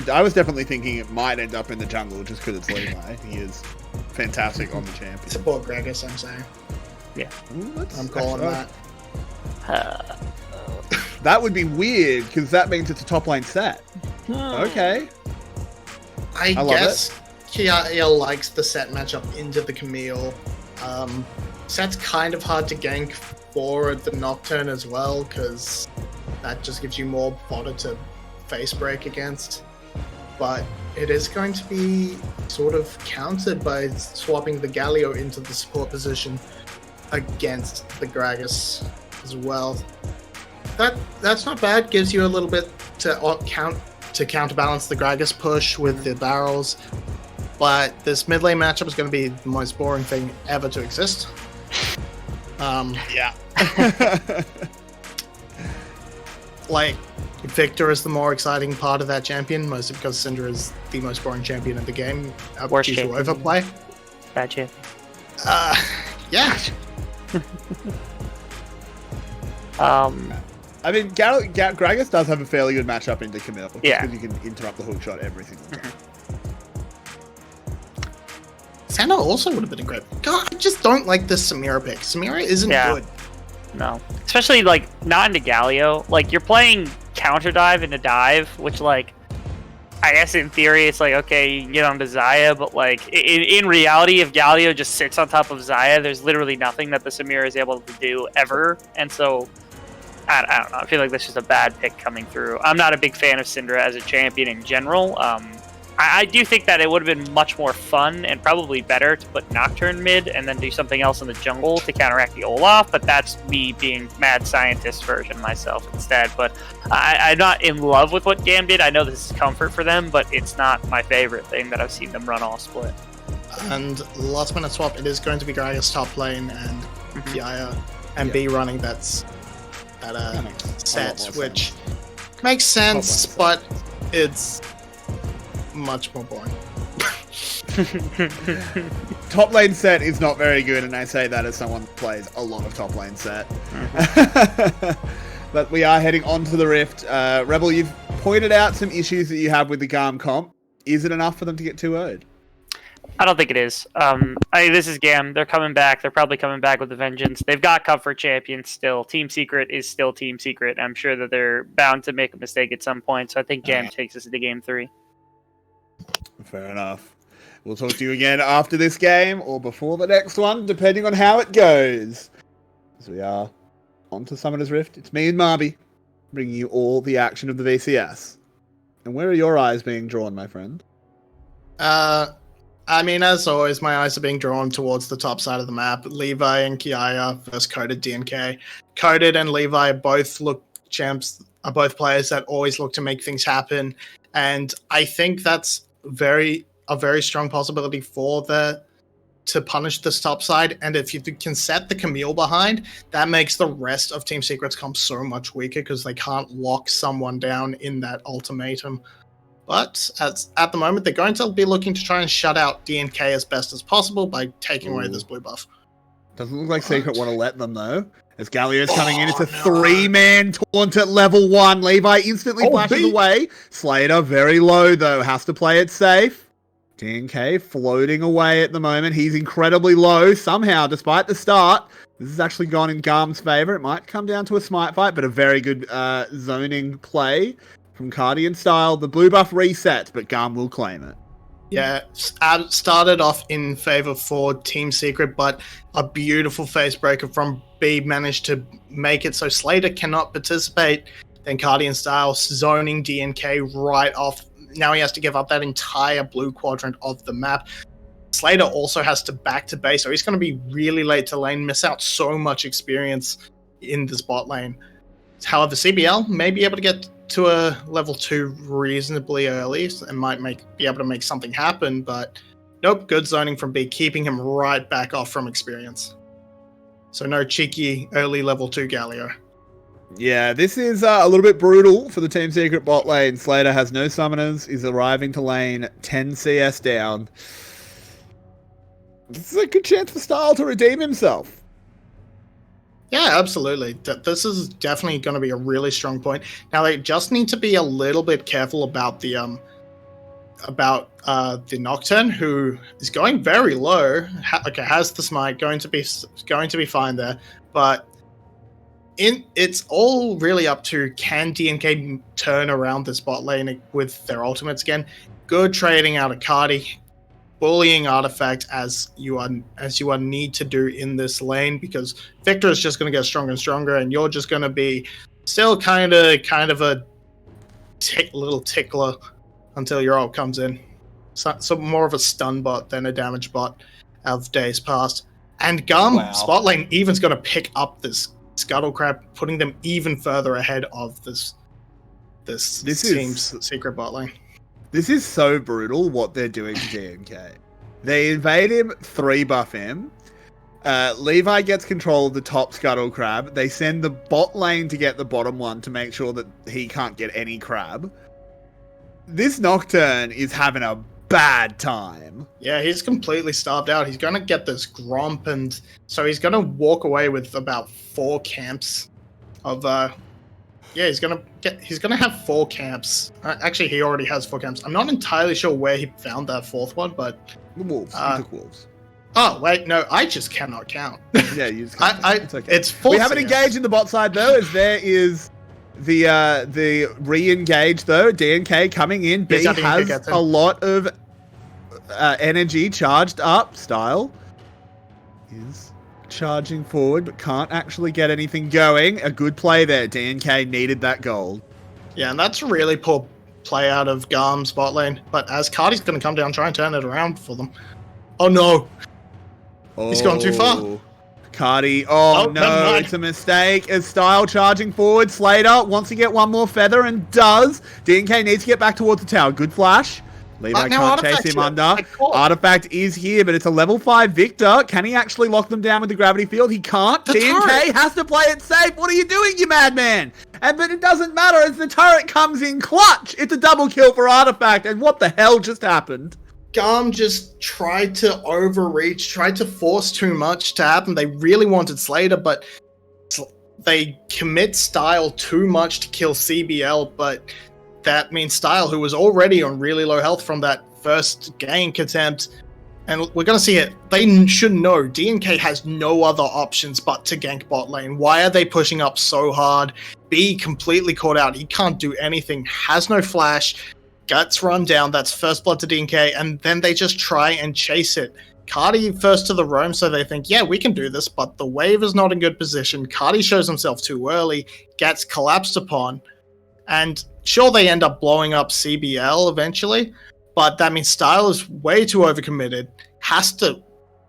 I was definitely thinking it might end up in the jungle just because it's Levi. He is fantastic on the champion. Support Gragas, I'm saying. Yeah. Ooh, I'm calling that. That would be weird because that means it's a top lane set. Okay. I love guess 𝘁cie𝗱𝗆 likes the set matchup into the Camille. Set's kind of hard to gank for the Nocturne as well, because that just gives you more fodder to face break against. But it is going to be sort of countered by swapping the Galio into the support position against the Gragas as well. That's not bad. Gives you a little bit to counterbalance the Gragas push with the barrels. But this mid lane matchup is going to be the most boring thing ever to exist. Yeah. Like, Victor is the more exciting part of that champion, mostly because Syndra is the most boring champion in the game. Worst due to champion. overplay. Bad champion. Yeah. I mean, Gragas does have a fairly good matchup into Camille. Yeah. Because you can interrupt the hookshot every single time. Senna also would have been a great... God, I just don't like this 𝘁cie𝗱𝘆 pick. 𝘁cie𝗱𝗆 isn't good. No. Especially, like, not into Galio. Like, you're playing counter dive into dive, which, like, I guess in theory it's like, okay, you can get onto Xayah, but, like, in reality, if Galio just sits on top of Xayah, there's literally nothing that the 𝘁cie𝗱𝗆 is able to do ever. And so, I don't know. I feel like that's just a bad pick coming through. I'm not a big fan of Syndra as a champion in general. I do think that it would have been much more fun and probably better to put Nocturne mid and then do something else in the jungle to counteract the Olaf, but that's me being mad scientist version myself instead. But I'm not in love with what GAM did. I know this is comfort for them, but it's not my favorite thing that I've seen them run all split. And last minute swap, it is going to be Gragas top lane and 𝘁cie𝗱𝗆 and B running that set, which makes sense, but it's much more boring. Top lane set is not very good, and I say that as someone who plays a lot of top lane set. But we are heading on to the Rift. Rebel, you've pointed out some issues that you have with the GAM comp. Is it enough for them to get 2-0'd? I don't think it is. This is GAM. They're coming back. They're probably coming back with a vengeance. They've got comfort champions still. Team Secret is still Team Secret. I'm sure that they're bound to make a mistake at some point, so I think GAM takes us into Game 3. Fair enough. We'll talk to you again after this game or before the next one, depending on how it goes. As we are on to Summoner's Rift. It's me and Marby, bringing you all the action of the VCS. And where are your eyes being drawn, my friend? I mean, as always, my eyes are being drawn towards the top side of the map. Levi and 𝘁cie𝗱𝗆 versus Coded DNK. Coded and Levi both are both players that always look to make things happen. And I think that's a very strong possibility for to punish this top side. And if you can set the Camille behind, that makes the rest of Team Secret's comp so much weaker because they can't lock someone down in that ultimatum. But at the moment, they're going to be looking to try and shut out DNK as best as possible by taking away this blue buff. Doesn't look like Secret want to let them, though. As Galio's coming in, it's a 3-man taunt at level 1. Levi instantly flashes away. Slater very low though, has to play it safe. DNK floating away at the moment. He's incredibly low somehow, despite the start. This has actually gone in GAM's favor. It might come down to a smite fight, but a very good zoning play from 𝘁𝗏 and 𝘀ile. The blue buff resets, but GAM will claim it. Yeah, started off in favor for Team Secret, but a beautiful face breaker from B managed to make it so Slater cannot participate. Then 𝘁𝗏 and 𝘀ile zoning DNK right off. Now he has to give up that entire blue quadrant of the map. Slater also has to back to base, so he's going to be really late to lane, miss out so much experience in this bot lane. However, 𝘂𝗶𝗆 may be able to get to a level 2 reasonably early and might be able to make something happen, but nope, good zoning from B, keeping him right back off from experience. So no cheeky early level 2 Galio. Yeah, this is a little bit brutal for the Team Secret bot lane. Slater has no summoners, is arriving to lane 10 CS down. This is a good chance for 𝘀ile to redeem himself. Yeah, absolutely. This is definitely going to be a really strong point. Now they just need to be a little bit careful about the Nocturne, who is going very low. Has the smite, going to be fine there. But it's all really up to, can DNK turn around this bot lane with their ultimates again? Good trading out of 𝘁𝗏. Bullying Artifact as you are need to do in this lane, because Victor is just going to get stronger and stronger, and you're just going to be still kind of a little tickler until your ult comes in. So more of a stun bot than a damage bot of days past. And GAM spot lane even's going to pick up this 𝘁𝗏𝘀, putting them even further ahead of this team's secret bot lane. This is so brutal what they're doing to DNK. They invade him, 3-buff him. Levi gets control of the top 𝘁𝗏𝘀. They send the bot lane to get the bottom one to make sure that he can't get any crab. This Nocturne is having a bad time. Yeah, he's completely starved out. He's going to get this Gromp, and so he's going to walk away with about 4 camps of... Yeah, he's gonna have 4 camps. Actually, he already has 4 camps. I'm not entirely sure where he found that 4th one, but the wolves. He took wolves. Oh wait, no, I just cannot count. Yeah, you just can't. It's okay. It's full. We haven't engaged in the bot side though, as there is the re-engage though. DNK coming in. B has a lot of energy charged up. 𝘀ile is charging forward, but can't actually get anything going. A good play there. DNK needed that gold. Yeah, and that's a really poor play out of GAM's bot lane. But as 𝘁𝗏's going to come down, try and turn it around for them. Oh no! He's gone too far. 𝘁𝗏, oh no, it's a mistake. As 𝘀ile charging forward, Slater wants to get one more feather and does. DNK needs to get back towards the tower. Good flash. Levi can't chase him under. Artifact is here, but it's a level 5 Victor. Can he actually lock them down with the gravity field? He can't. DNK has to play it safe. What are you doing, you madman? But it doesn't matter as the turret comes in clutch. It's a double kill for Artifact. And what the hell just happened? GAM just tried to overreach, tried to force too much to happen. They really wanted Slater, but they commit 𝘀𝗏 too much to kill 𝘂𝗶𝗆, but that means 𝘀𝗏, who was already on really low health from that first gank attempt, and we're going to see it. They should know DNK has no other options but to gank bot lane. Why are they pushing up so hard? B completely caught out. He can't do anything, has no flash, gets run down. That's first blood to DNK, and then they just try and chase it. 𝘁𝗏 first to the roam, so they think, yeah, we can do this, but the wave is not in good position. 𝘁𝗏 shows himself too early, gets collapsed upon, and sure, they end up blowing up 𝘂𝗶𝗆 eventually, but that means 𝘀𝗏 is way too overcommitted, has to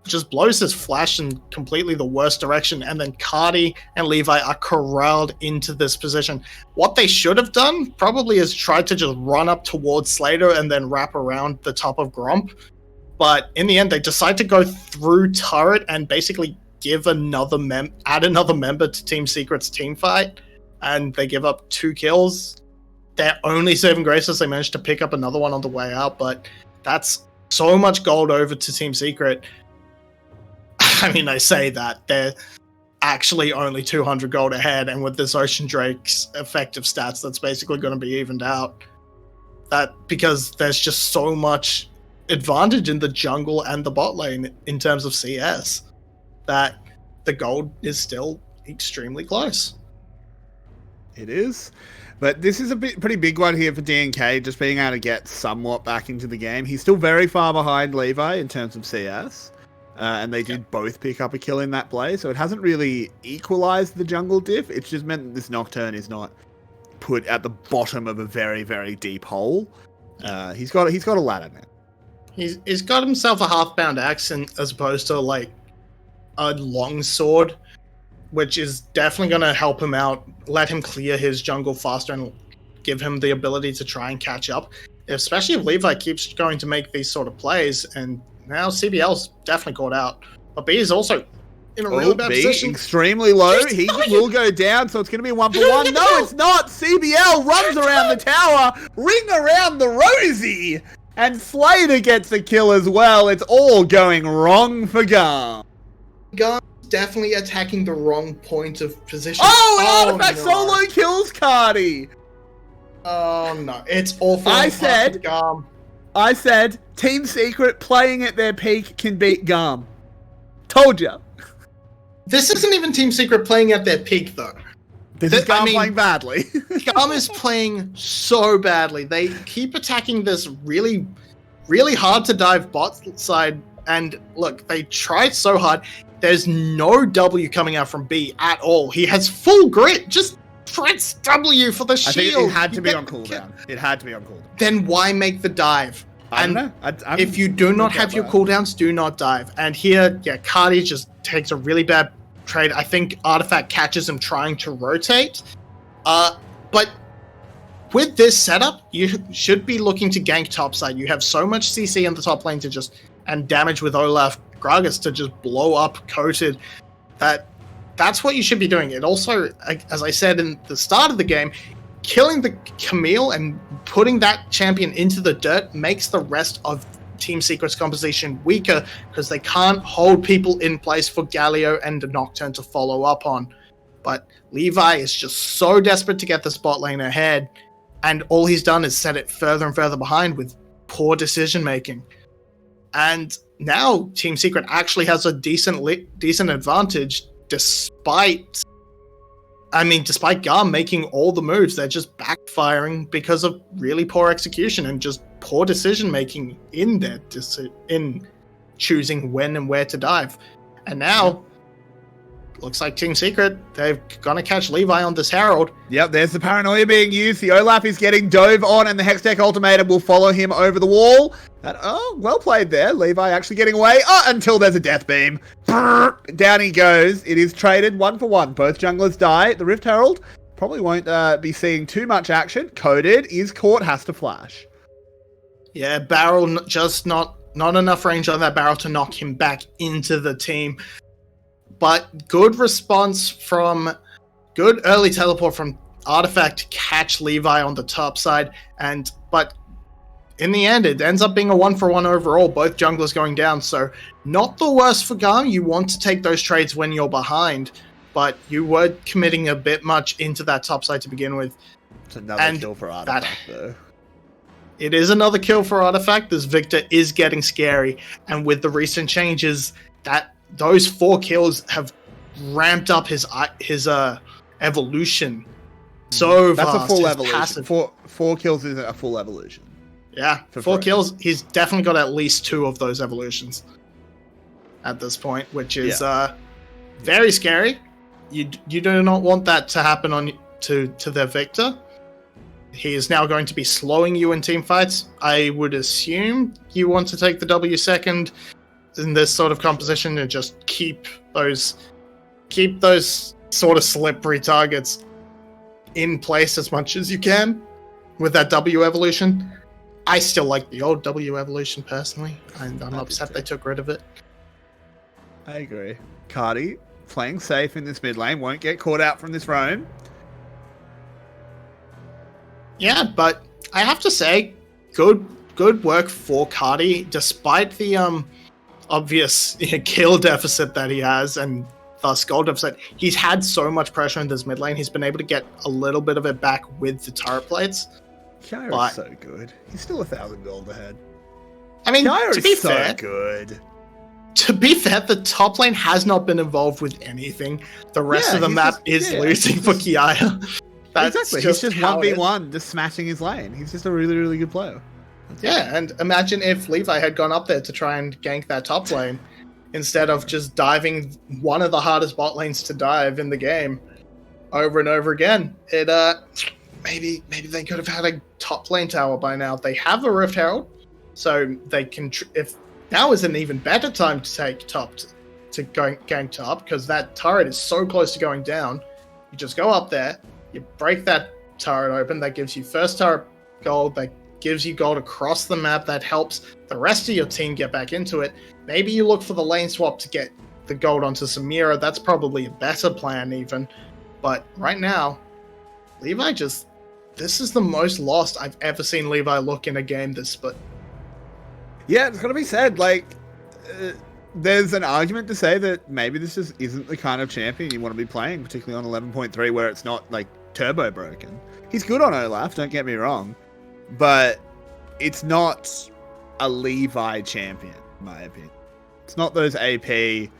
just blows his flash in completely the worst direction, and then 𝘁𝗏 and Levi are corralled into this position. What they should have done probably is tried to just run up towards Slater and then wrap around the top of Gromp, but in the end they decide to go through turret and basically give add another member to Team Secret's team fight, and they give up 2 kills. They're only saving graces. They managed to pick up another one on the way out, but that's so much gold over to Team Secret. I mean, I say that. actually only 200 gold ahead, and with this Ocean Drake's effective stats, that's basically going to be evened out. That because there's just so much advantage in the jungle and the bot lane in terms of CS that the gold is still extremely close. It is. But this is a pretty big one here for DNK, just being able to get somewhat back into the game. He's still very far behind Levi in terms of CS. And they did both pick up a kill in that play, so it hasn't really equalized the jungle diff. It's just meant that this Nocturne is not put at the bottom of a very, very deep hole. He's got a ladder now. He's got himself a half-bound axe as opposed to like a long sword, which is definitely going to help him out, let him clear his jungle faster and give him the ability to try and catch up, especially if Levi keeps going to make these sort of plays. And now CBL's definitely caught out, but B is also in a really bad position. Extremely low. He will go down, so it's going to be a 1-for-1. No, it's not. CBL runs around the tower, ring around the Rosie, and 𝘀cie gets the kill as well. It's all going wrong for GAM. GAM's definitely attacking the wrong point of position. Oh, and Artifact solo kills 𝘁cie. Oh no, it's awful. I said Team Secret playing at their peak can beat GAM. Told ya. This isn't even Team Secret playing at their peak, though. This is GAM playing badly. GAM is playing so badly. They keep attacking this really, really hard to dive bot side. And look, they tried so hard. There's no W coming out from B at all. He has full grit. Just press W for the shield. I think it had to be on cooldown. It had to be on cooldown. Then why make the dive? I don't know. If you do not have your cooldowns, do not dive. And here, yeah, 𝘁cie just takes a really bad trade. I think Artifact catches him trying to rotate. But with this setup, you should be looking to gank topside. You have so much CC in the top lane to just, and damage with Olaf Gragas to just blow up Coated. That's what you should be doing. It also, as I said in the start of the game, killing the Camille and putting that champion into the dirt makes the rest of Team Secret's composition weaker because they can't hold people in place for Galio and the Nocturne to follow up on. But Levi is just so desperate to get the spot lane ahead, and all he's done is set it further and further behind with poor decision making. And now Team Secret actually has a decent advantage despite GAM making all the moves. They're just backfiring because of really poor execution and just poor decision making in choosing when and where to dive. And now, looks like Team Secret, they're gonna catch Levi on this Herald. Yep, there's the paranoia being used. The Olaf is getting dove on, and the Hextech Ultimatum will follow him over the wall. Well played there. Levi actually getting away. Until there's a death beam. Down he goes. It is traded 1-for-1. Both junglers die. The Rift Herald probably won't be seeing too much action. Coded is caught, has to flash. Yeah, barrel just not enough range on that barrel to knock him back into the team. But good response good early teleport from Artifact to catch Levi on the top side. But in the end, it ends up being a 1-for-1 overall, both junglers going down. So not the worst for GAM. You want to take those trades when you're behind, but you were committing a bit much into that top side to begin with. It's another kill for Artifact, though. It is another kill for Artifact. This Victor is getting scary. And with the recent changes, those 4 kills have ramped up his evolution so fast. That's a full his evolution. Passive. 4 kills is a full evolution. Yeah, 4 kills. He's definitely got at least 2 of those evolutions at this point, which is very scary. You do not want that to happen to their Victor. He is now going to be slowing you in team fights. I would assume you want to take the W second in this sort of composition and just keep those sort of slippery targets in place as much as you can with that W evolution. I still like the old W evolution personally, and I'm upset they took rid of it. I agree. 𝘁cie playing safe in this mid lane, won't get caught out from this roam. Yeah, but I have to say, good work for 𝘁cie, despite the obvious kill deficit that he has, and thus gold deficit. He's had so much pressure in this mid lane. He's been able to get a little bit of it back with the turret plates. 𝘁𝗀 is so good. He's still 1,000 gold ahead. I mean, 𝘁𝗀 to be is so fair, good. the top lane has not been involved with anything. The rest of the map is losing for 𝘁𝗀. Exactly. He's just 1v1, just smashing his lane. He's just a really, really good player. And imagine if Levi had gone up there to try and gank that top lane instead of just diving one of the hardest bot lanes to dive in the game over and over again. It maybe they could have had a top lane tower by now. They have a Rift Herald, so they can. If now is an even better time to take top to gank top, because that turret is so close to going down. You just go up there, you break that turret open. That gives you first turret gold. That gives you gold across the map. That helps the rest of your team get back into it. Maybe you look for the lane swap to get the gold onto Samira. That's probably a better plan even. But right now, Levi just... This is the most lost I've ever seen Levi look in a game this split. Yeah, it's got to be said. Like, there's an argument to say that maybe this just isn't the kind of champion you want to be playing, particularly on 11.3, where it's not, like, turbo broken. He's good on Olaf, don't get me wrong. But it's not a Levi champion, in my opinion. It's not those AP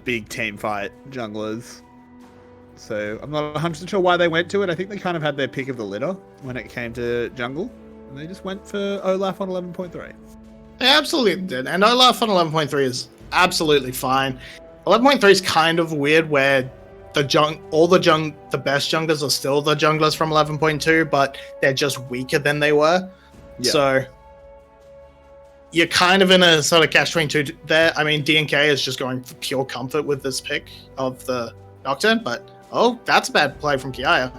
big team fight junglers. So I'm not 100% sure why they went to it. I think they kind of had their pick of the litter when it came to jungle. And they just went for Olaf on 11.3. They absolutely did. And Olaf on 11.3 is absolutely fine. 11.3 is kind of weird where the best junglers are still the junglers from 11.2, but they're just weaker than they were. Yeah. So you're kind of in a sort of catch-22 there. I mean, DNK is just going for pure comfort with this pick of the Nocturne, but that's a bad play from 𝘁𝗀.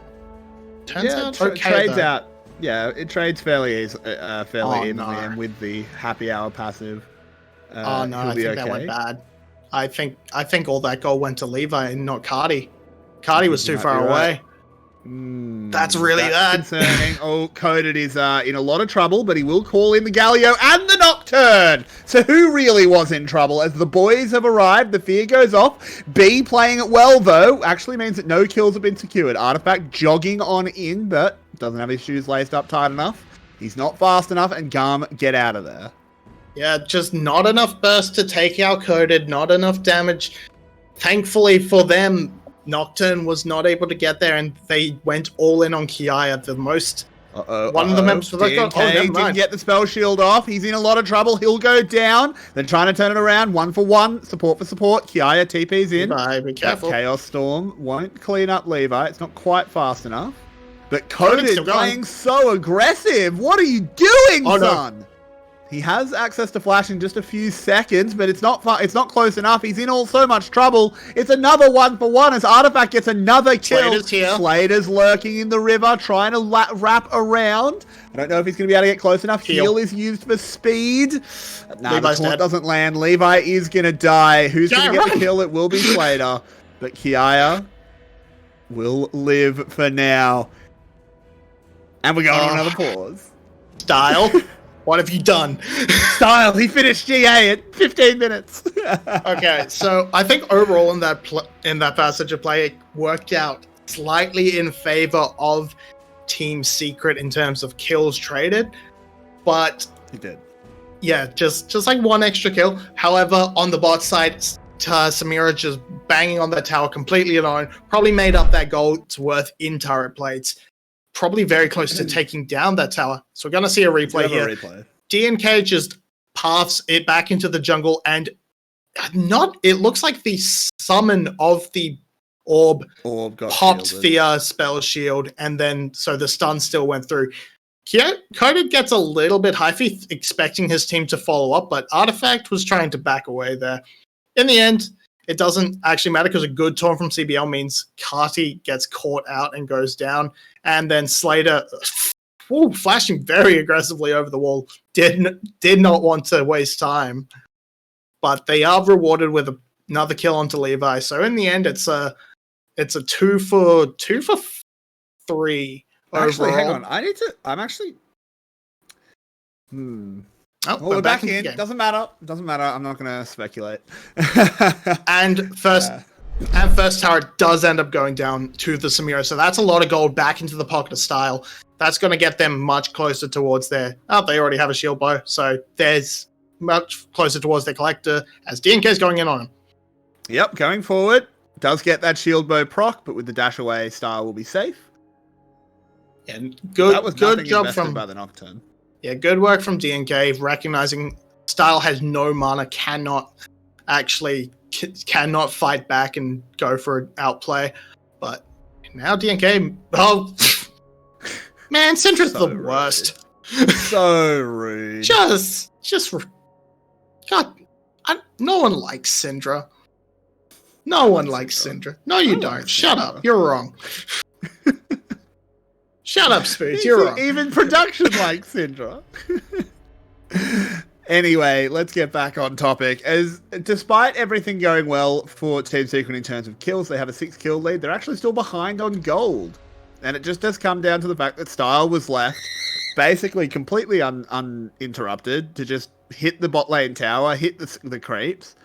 Turns out okay, trades though. out. Yeah, it trades fairly evenly, and with the happy hour passive. I think that went bad. I think all that gold went to Levi and not 𝘁𝗀. 𝘁𝗀 was too far away. That's really bad. Concerning. 𝘀𝗀𝗇 is in a lot of trouble, but he will call in the Galio and the Nocturne. So who really was in trouble? As the boys have arrived, the fear goes off. B playing it well, though, actually means that no kills have been secured. 𝘁𝗀 jogging on in, but doesn't have his shoes laced up tight enough. He's not fast enough, and GAM, get out of there. Yeah, just not enough burst to take out 𝘀𝗀𝗇, not enough damage. Thankfully for them, Nocturne was not able to get there, and they went all in on 𝘁𝗀. The most... One of the maps for that didn't get the spell shield off. He's in a lot of trouble. He'll go down. They're trying to turn it around. 1 for 1. Support for support. 𝘁𝗀 TP's in. Levi, be careful. Chaos Storm won't clean up Levi. It's not quite fast enough. But 𝘀𝗀𝗇 playing so aggressive. What are you doing, son? No. He has access to flash in just a few seconds, but it's not close enough. He's in so much trouble. It's another 1 for 1 as 𝘁𝗀𝗀 gets another kill. Slater's here. Slater's lurking in the river, trying to wrap around. I don't know if he's going to be able to get close enough. Heal is used for speed. Nah, the taunt doesn't land. Levi is going to die. Who's going to get the kill? It will be Slater. But 𝘁𝗀𝗀 will live for now. And we're going on another pause. Style. What have you done? Style, he finished GA at 15 minutes. Okay, so I think overall in that passage of play, it worked out slightly in favor of Team Secret in terms of kills traded, but he did. Yeah, just like 1 extra kill. However, on the bot side, Samira just banging on that tower completely alone, probably made up that gold's worth in turret plates. Probably very close to taking down that tower. So we're going to see a replay here. DNK just paths it back into the jungle, and it looks like the summon of the orb popped the spell shield, and then so the stun still went through. 𝘁𝗀𝗇 gets a little bit hyphy, expecting his team to follow up, but Artifact was trying to back away there. In the end, it doesn't actually matter because a good taunt from CBL means 𝘁𝗀𝗇 gets caught out and goes down. And then Slater, flashing very aggressively over the wall, did not want to waste time. But they are rewarded with another kill onto Levi. So in the end, it's a 2 for 3 Actually, overall. hang on. I'm actually... Oh, we're back in. Doesn't matter. I'm not going to speculate. And first, And first turret does end up going down to the 𝘁cie𝗱𝘆, so that's a lot of gold back into the pocket of Style. That's going to get them much closer towards their... Oh, they already have a shield bow, so there's much closer towards their collector as DNK is going in on him. Yep, going forward. Does get that shield bow proc, but with the dash away, Style will be safe. And good, That was good job from... by the Nocturne. Yeah, good work from DNK, recognizing Style has no mana, cannot fight back and go for an outplay. But now DNK... Oh... Man, Syndra's So the worst. So rude. Just, God, no one likes Syndra. No one likes Syndra. No, you don't. Shut up. You're wrong. Shut up, Spoods. You're wrong. Even production likes Syndra. Anyway, let's get back on topic. As despite everything going well for Team Secret in terms of kills, they have a 6-kill lead. They're actually still behind on gold. And it just does come down to the fact that Style was left basically completely uninterrupted to just hit the bot lane tower, hit the creeps.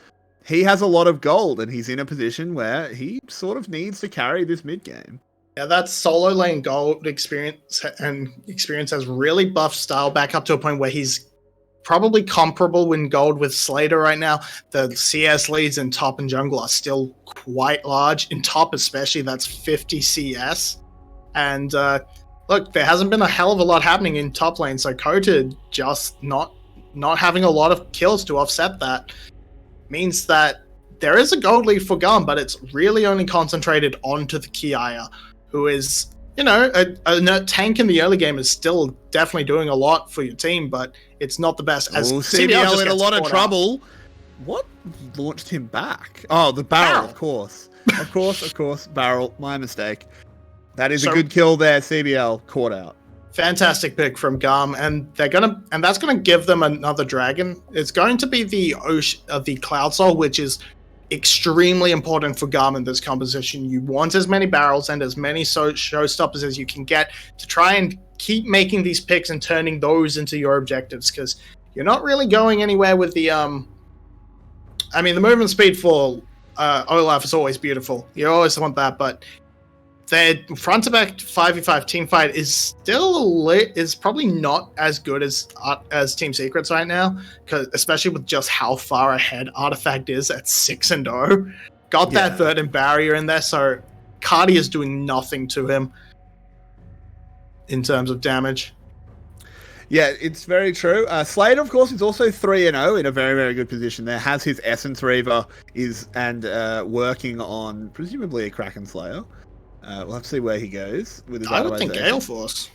He has a lot of gold, and he's in a position where he sort of needs to carry this mid game. Yeah, that solo lane gold experience has really buffed Style back up to a point where he's probably comparable in gold with Slater right now. The CS leads in top and jungle are still quite large. In top especially, that's 50 CS. And look, there hasn't been a hell of a lot happening in top lane, so 𝘁𝗀𝗃 just not having a lot of kills to offset that means that there is a gold lead for GAM, but it's really only concentrated onto the 𝘁cie_𝗰𝗋, who is, you know, a tank in the early game is still definitely doing a lot for your team, but it's not the best. As 𝘁𝗱𝗃 in a lot of trouble. What launched him back? Oh, the barrel, of course. Of course, barrel. My mistake. That is a good kill there. 𝘁𝗱𝗃 caught out. Fantastic pick from GAM, and that's gonna give them another dragon. It's going to be the Cloud Soul, which is extremely important for GAM in this composition. You want as many barrels and as many showstoppers as you can get to try and keep making these picks and turning those into your objectives, because you're not really going anywhere with the I mean, the movement speed for Olaf is always beautiful. You always want that, but their front to back 5v5 team fight is still probably not as good as Team Secret's right now, especially with just how far ahead Artifact is at 6-0. Got that Verdant barrier in there, so 𝘁𝗏 is doing nothing to him in terms of damage. Yeah, it's very true. Slater, of course, is also 3-0 in a very, very good position there. Has his Essence Reaver working on presumably a Kraken Slayer. We'll have to see where he goes with his. I would think Gale Force.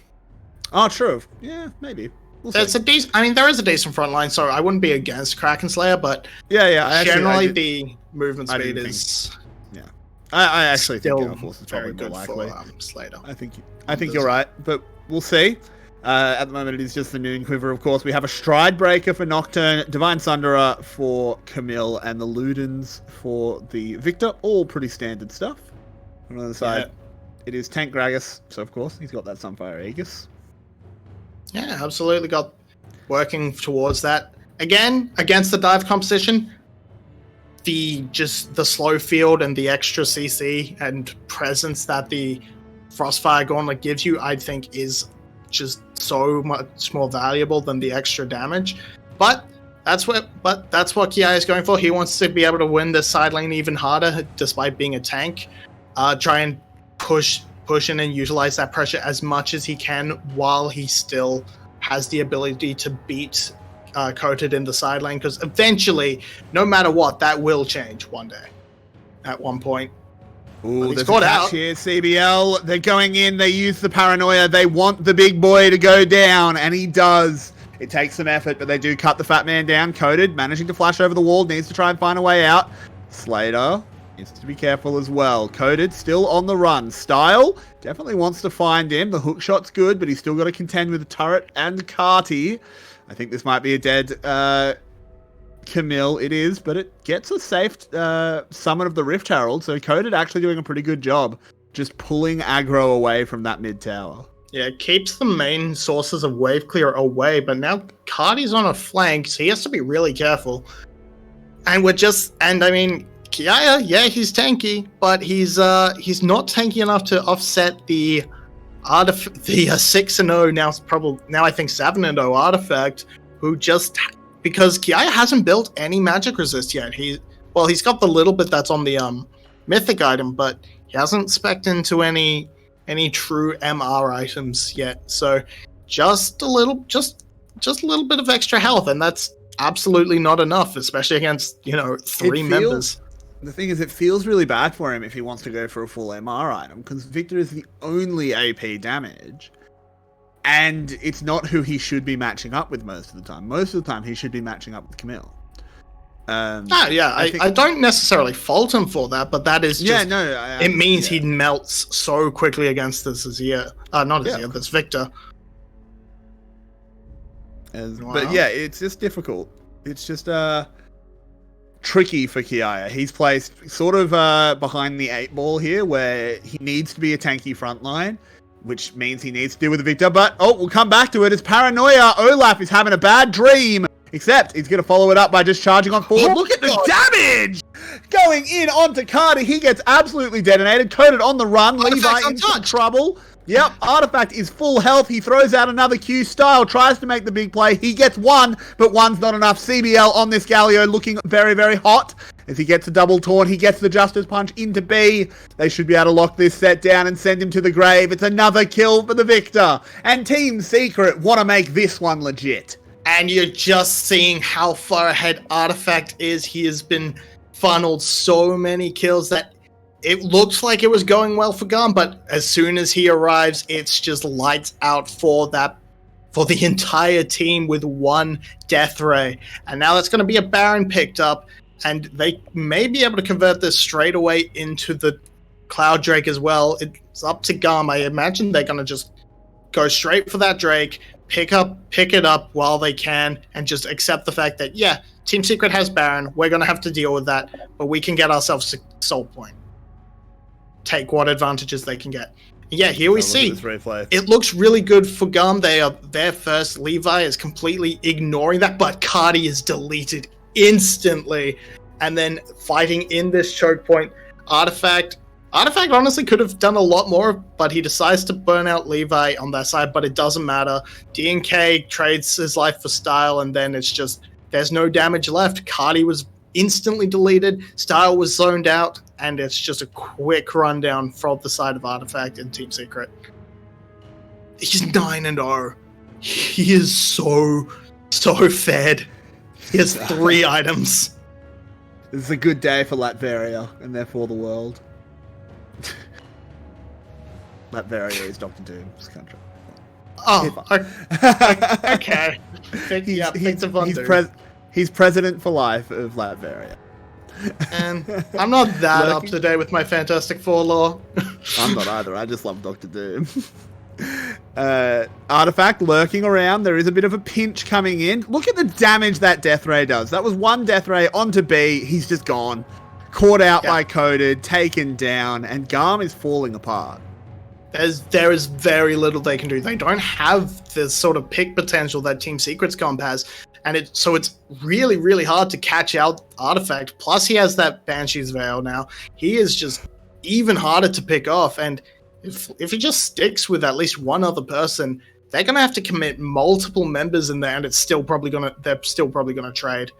Oh, true. Yeah, maybe. There's there is a decent front line, so I wouldn't be against Kraken Slayer, but generally the movement speed is. Yeah, I actually think Gale Force is probably good more likely. For Slater. I think you're right, but we'll see. At the moment, it is just the Noon Quiver, of course. We have a Stride Breaker for Nocturne, Divine Sunderer for Camille, and the Ludens for the Victor. All pretty standard stuff. On the other side, it is Tank Gragas, so of course, he's got that Sunfire Aegis. Yeah, absolutely got working towards that. Again, against the dive composition, the slow field and the extra CC and presence that the Frostfire Gauntlet gives you, I think, is just so much more valuable than the extra damage. But that's what 𝘁𝗃𝗃 is going for. He wants to be able to win this side lane even harder, despite being a tank. Try and push in and utilize that pressure as much as he can while he still has the ability to beat 𝘁𝗃𝗃 in the side lane, because eventually, no matter what, that will change one day. At one point. Ooh, there's a catch here, 𝘁𝗱𝗃𝗃. They're going in, they use the paranoia, they want the big boy to go down, and he does. It takes some effort, but they do cut the fat man down. 𝘁𝗃𝗃 managing to flash over the wall, needs to try and find a way out. Slater needs to be careful as well. 𝘁𝗃𝗃 still on the run. Style definitely wants to find him. The hook shot's good, but he's still got to contend with the turret and 𝘁𝗃𝗃. I think this might be a dead Camille. It is, but it gets a safe summon of the Rift Herald, so 𝘁𝗃𝗃 actually doing a pretty good job just pulling aggro away from that mid tower. Yeah, it keeps the main sources of wave clear away, but now 𝘁𝗃𝗃's on a flank, so he has to be really careful. And I mean, 𝘁cie, yeah, he's tanky, but he's not tanky enough to offset the 6-0 now I think 7-0 artifact, who just because 𝘁cie hasn't built any magic resist yet. He's got the little bit that's on the mythic item, but he hasn't spec'd into any true MR items yet. So just a little bit of extra health, and that's absolutely not enough, especially against 3 members. The thing is, it feels really bad for him if he wants to go for a full MR item, because Victor is the only AP damage, and it's not who he should be matching up with most of the time. Most of the time, he should be matching up with 𝘁cie. I don't necessarily fault him for that, but that is just... it means he melts so quickly against this Azir. Not Azir, this Victor. But yeah, it's just difficult. It's just tricky for 𝘁cie. He's placed sort of behind the 8 ball here, where he needs to be a tanky frontline, which means he needs to deal with the Victor. But, we'll come back to it. It's paranoia. Olaf is having a bad dream. Except he's going to follow it up by just charging on forward. Look at the damage! Going in onto 𝘁cie. He gets absolutely detonated. Coded on the run. Levi in some trouble. Yep, Artifact is full health. He throws out another Q. Style tries to make the big play. He gets 1, but 1's not enough. CBL on this Galio looking very, very hot. As he gets a double taunt, he gets the Justice Punch into B. They should be able to lock this set down and send him to the grave. It's another kill for the Victor. And Team Secret want to make this one legit. And you're just seeing how far ahead Artifact is. He has been funneled so many kills that it looks like it was going well for GAM, but as soon as he arrives, it's just lights out for the entire team with 1 Death Ray. And now that's going to be a Baron picked up, and they may be able to convert this straight away into the Cloud Drake as well. It's up to GAM. I imagine they're going to just go straight for that Drake, pick it up while they can, and just accept the fact that, yeah, Team Secret has Baron. We're going to have to deal with that, but we can get ourselves a Soul Point. Take what advantages they can get. Yeah, here we see it looks really good for GAM. They are there first. Levi is completely ignoring that, but 𝘁cie is deleted instantly. And then fighting in this choke point, Artifact honestly could have done a lot more, but he decides to burn out Levi on that side, but it doesn't matter. DNK trades his life for Style, and then it's just, there's no damage left. 𝘁cie was instantly deleted, Style was zoned out, and it's just a quick rundown from the side of Artifact and Team Secret. He's 9-0. He is so fed. He has 3 items. This is a good day for 𝘁𝘁𝗺, and therefore the world. 𝘁𝘁𝗺 is Dr. Doom's country. Oh, okay. He's president for life of 𝘁𝘁𝗺. And I'm not that up to date with my Fantastic Four lore. I'm not either. I just love Dr. Doom. Artifact lurking around. There is a bit of a pinch coming in. Look at the damage that Death Ray does. That was 1 Death Ray onto B. He's just gone. Caught out by Coded, taken down, and GAM is falling apart. There is very little they can do. They don't have the sort of pick potential that Team Secret's comp has. And so it's really, really hard to catch out Artifact. Plus, he has that Banshee's Veil now. He is just even harder to pick off. And if he just sticks with at least 1 other person, they're gonna have to commit multiple members in there, and they're still probably gonna trade.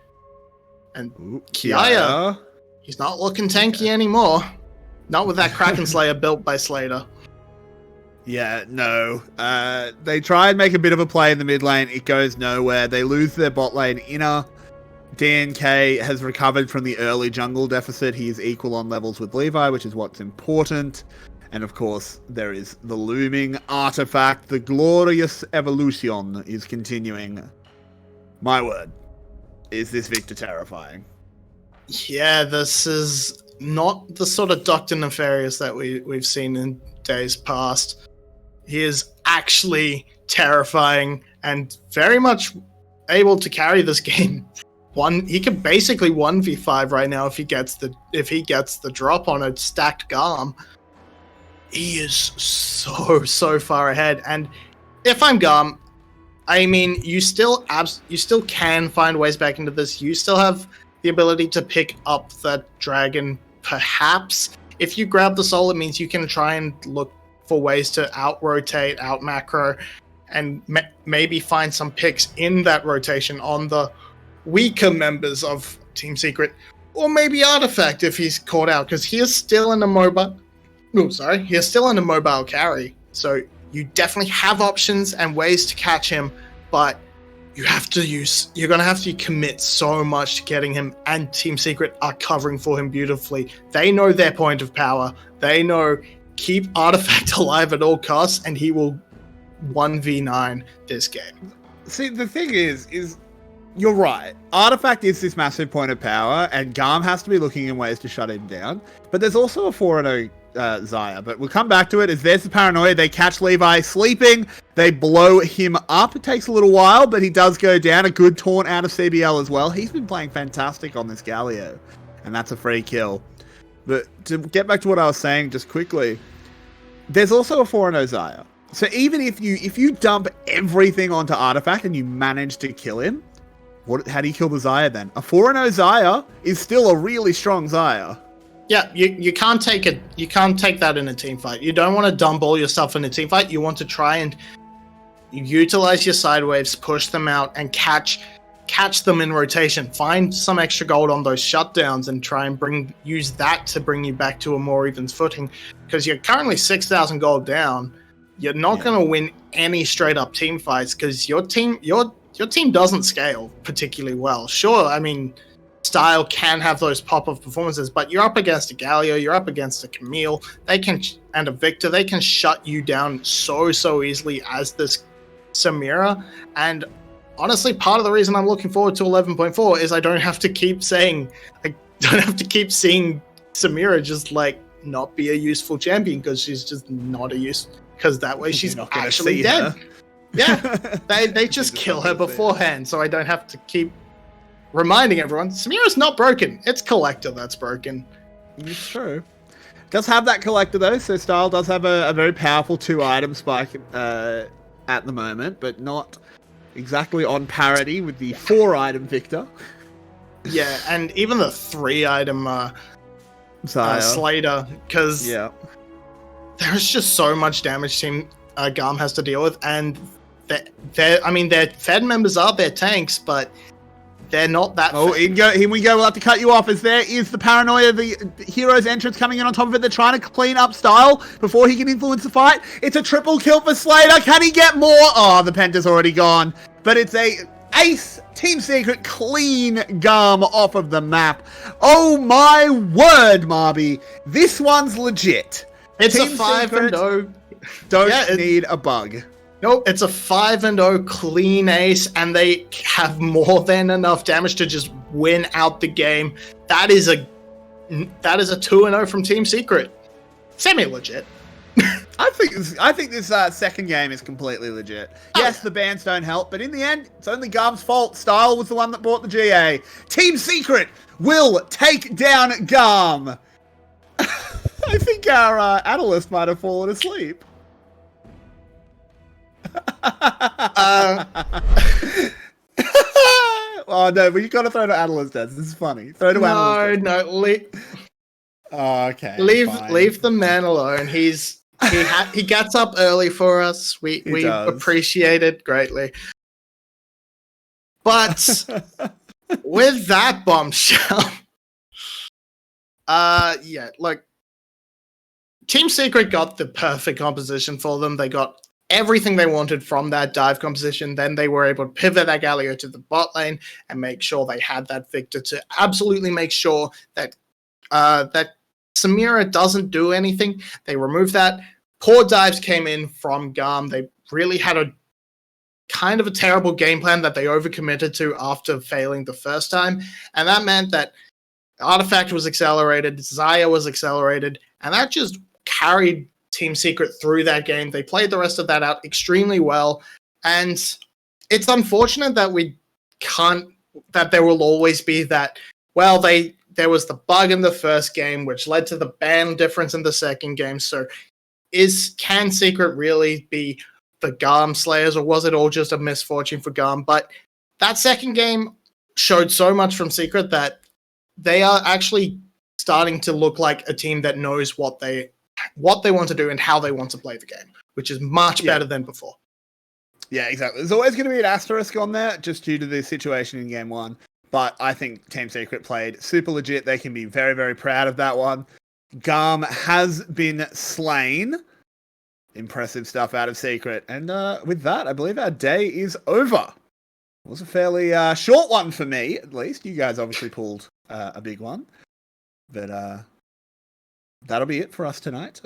And 𝘁cie, he's not looking tanky anymore. Not with that Kraken Slayer built by Slater. Yeah, no. They try and make a bit of a play in the mid lane. It goes nowhere. They lose their bot lane inner. DNK has recovered from the early jungle deficit. He is equal on levels with Levi, which is what's important. And of course, there is the looming Artifact. The glorious evolution is continuing. My word, is this Victor terrifying? Yeah, this is not the sort of Dr. Nefarious that we've seen in days past. He is actually terrifying and very much able to carry this game. He could basically 1v5 right now if he gets the drop on a stacked GAM. He is so far ahead. And if I'm GAM, I mean, you still can find ways back into this. You still have the ability to pick up that dragon. Perhaps if you grab the soul, it means you can try and look for ways to out-rotate, out-macro, and maybe find some picks in that rotation on the weaker members of Team Secret, or maybe Artifact if he's caught out, because he is still in a mobile. Oh, sorry, he is still in a mobile carry. So you definitely have options and ways to catch him, but you're going to have to commit so much to getting him, and Team Secret are covering for him beautifully. They know their point of power. They know keep Artifact alive at all costs, and he will 1v9 this game. See, the thing is you're right. Artifact is this massive point of power, and GAM has to be looking in ways to shut him down. But there's also a 4-0 𝘂cie, but we'll come back to it. As there's the paranoia, they catch Levi sleeping, they blow him up. It takes a little while, but he does go down. A good taunt out of CBL as well. He's been playing fantastic on this Galio, and that's a free kill. But to get back to what I was saying just quickly, there's also a 4-0 𝘂cie. So even if you dump everything onto Artifact and you manage to kill him, how do you kill the 𝘂cie then? A 4-0 𝘂cie is still a really strong 𝘂cie. Yeah, you can't take it. You can't take that in a team fight. You don't want to dump all your stuff in a team fight. You want to try and utilize your side waves, push them out, and catch them in rotation. Find some extra gold on those shutdowns and try and use that to bring you back to a more even footing. Because you're currently 6,000 gold down. You're not going to win any straight up team fights because your team doesn't scale particularly well. Sure, I mean, Style can have those pop-off performances, but you're up against a Galio, you're up against a 𝘁cie𝗱𝗆, and a Victor. They can shut you down so easily as this 𝘁cie𝗱𝗆. And honestly, part of the reason I'm looking forward to 11.4 is I don't have to keep seeing 𝘁cie𝗱𝗆 just like not be a useful champion because she's just not a use. Because that way she's actually dead. Yeah, they just kill her beforehand, so I don't have to keep reminding everyone, 𝘁ci𝗱𝗆's not broken. It's Collector that's broken. It's true. Does have that Collector though, so Style does have a very powerful 2-item spike at the moment, but not exactly on parity with the 4-item Victor. Yeah, and even the 3-item Slater, because there's just so much damage Team GAM has to deal with, and their Fed members are their tanks, but they're not that. Oh, here we go. We'll have to cut you off. As there is the paranoia, the hero's entrance coming in on top of it. They're trying to clean up Style before he can influence the fight. It's a triple kill for Slater. Can he get more? Oh, the penta's already gone. But it's a ace Team Secret clean GAM off of the map. Oh my word, Marby. This one's legit. It's Team a 5-0. Don't need a bug. Nope, it's a 5-0 clean ace, and they have more than enough damage to just win out the game. That is a 2-0 from Team Secret. Semi-legit. I think this second game is completely legit. Yes, the bans don't help, but in the end, it's only GAM's fault. Style was the one that bought the GA. Team Secret will take down GAM. I think our analyst might have fallen asleep. Oh no, but you gotta throw to analyst heads. This is funny. Throw to analyst. Okay. Leave the man alone. He gets up early for us. We appreciate it greatly. But with that bombshell, look, Team Secret got the perfect composition for them. They got everything they wanted from that dive composition. Then they were able to pivot that Galio to the bot lane and make sure they had that Victor to absolutely make sure that that 𝘁ci𝗱𝗆 doesn't do anything. They removed that. Poor dives came in from GAM. They really had a kind of a terrible game plan that they overcommitted to after failing the first time. And that meant that Artifact was accelerated, 𝘂cie was accelerated, and that just carried Team Secret through that game. They played the rest of that out extremely well, and it's unfortunate that there will always be that, well, there was the bug in the first game which led to the ban difference in the second game. So can Secret really be the GAM slayers, or was it all just a misfortune for GAM? But that second game showed so much from Secret that they are actually starting to look like a team that knows what they want to do and how they want to play the game, which is much better than before. Yeah, exactly. There's always going to be an asterisk on that just due to the situation in Game 1. But I think Team Secret played super legit. They can be very, very proud of that one. GAM has been slain. Impressive stuff out of Secret. And with that, I believe our day is over. It was a fairly short one for me, at least. You guys obviously pulled a big one. But that'll be it for us tonight.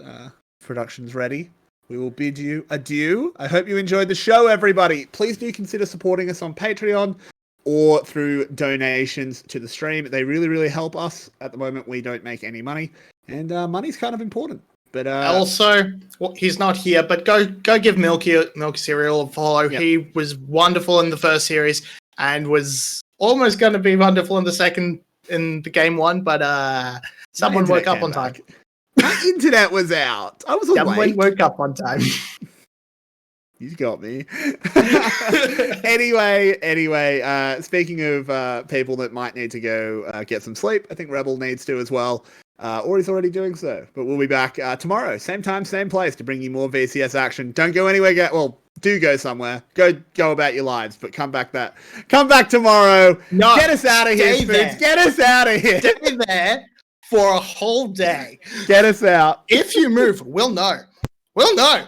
Production's ready. We will bid you adieu. I hope you enjoyed the show, everybody. Please do consider supporting us on Patreon or through donations to the stream. They really, really help us. At the moment, we don't make any money. And money's kind of important. But also, he's not here, but go give MilkyCereal a follow. Yep. He was wonderful in the first series and was almost going to be wonderful in the game 1, but someone woke up on time. My internet was out. I was awake. Someone woke up on time. You got me. Anyway, speaking of people that might need to go get some sleep, I think Rebel needs to as well. Or he's already doing so. But we'll be back tomorrow, same time, same place, to bring you more VCS action. Don't go anywhere. Do go somewhere. Go about your lives, but come back tomorrow. No, get us out of here, Spoods. Get us out of here. Stay there for a whole day. Get us out. If you move, we'll know. We'll know.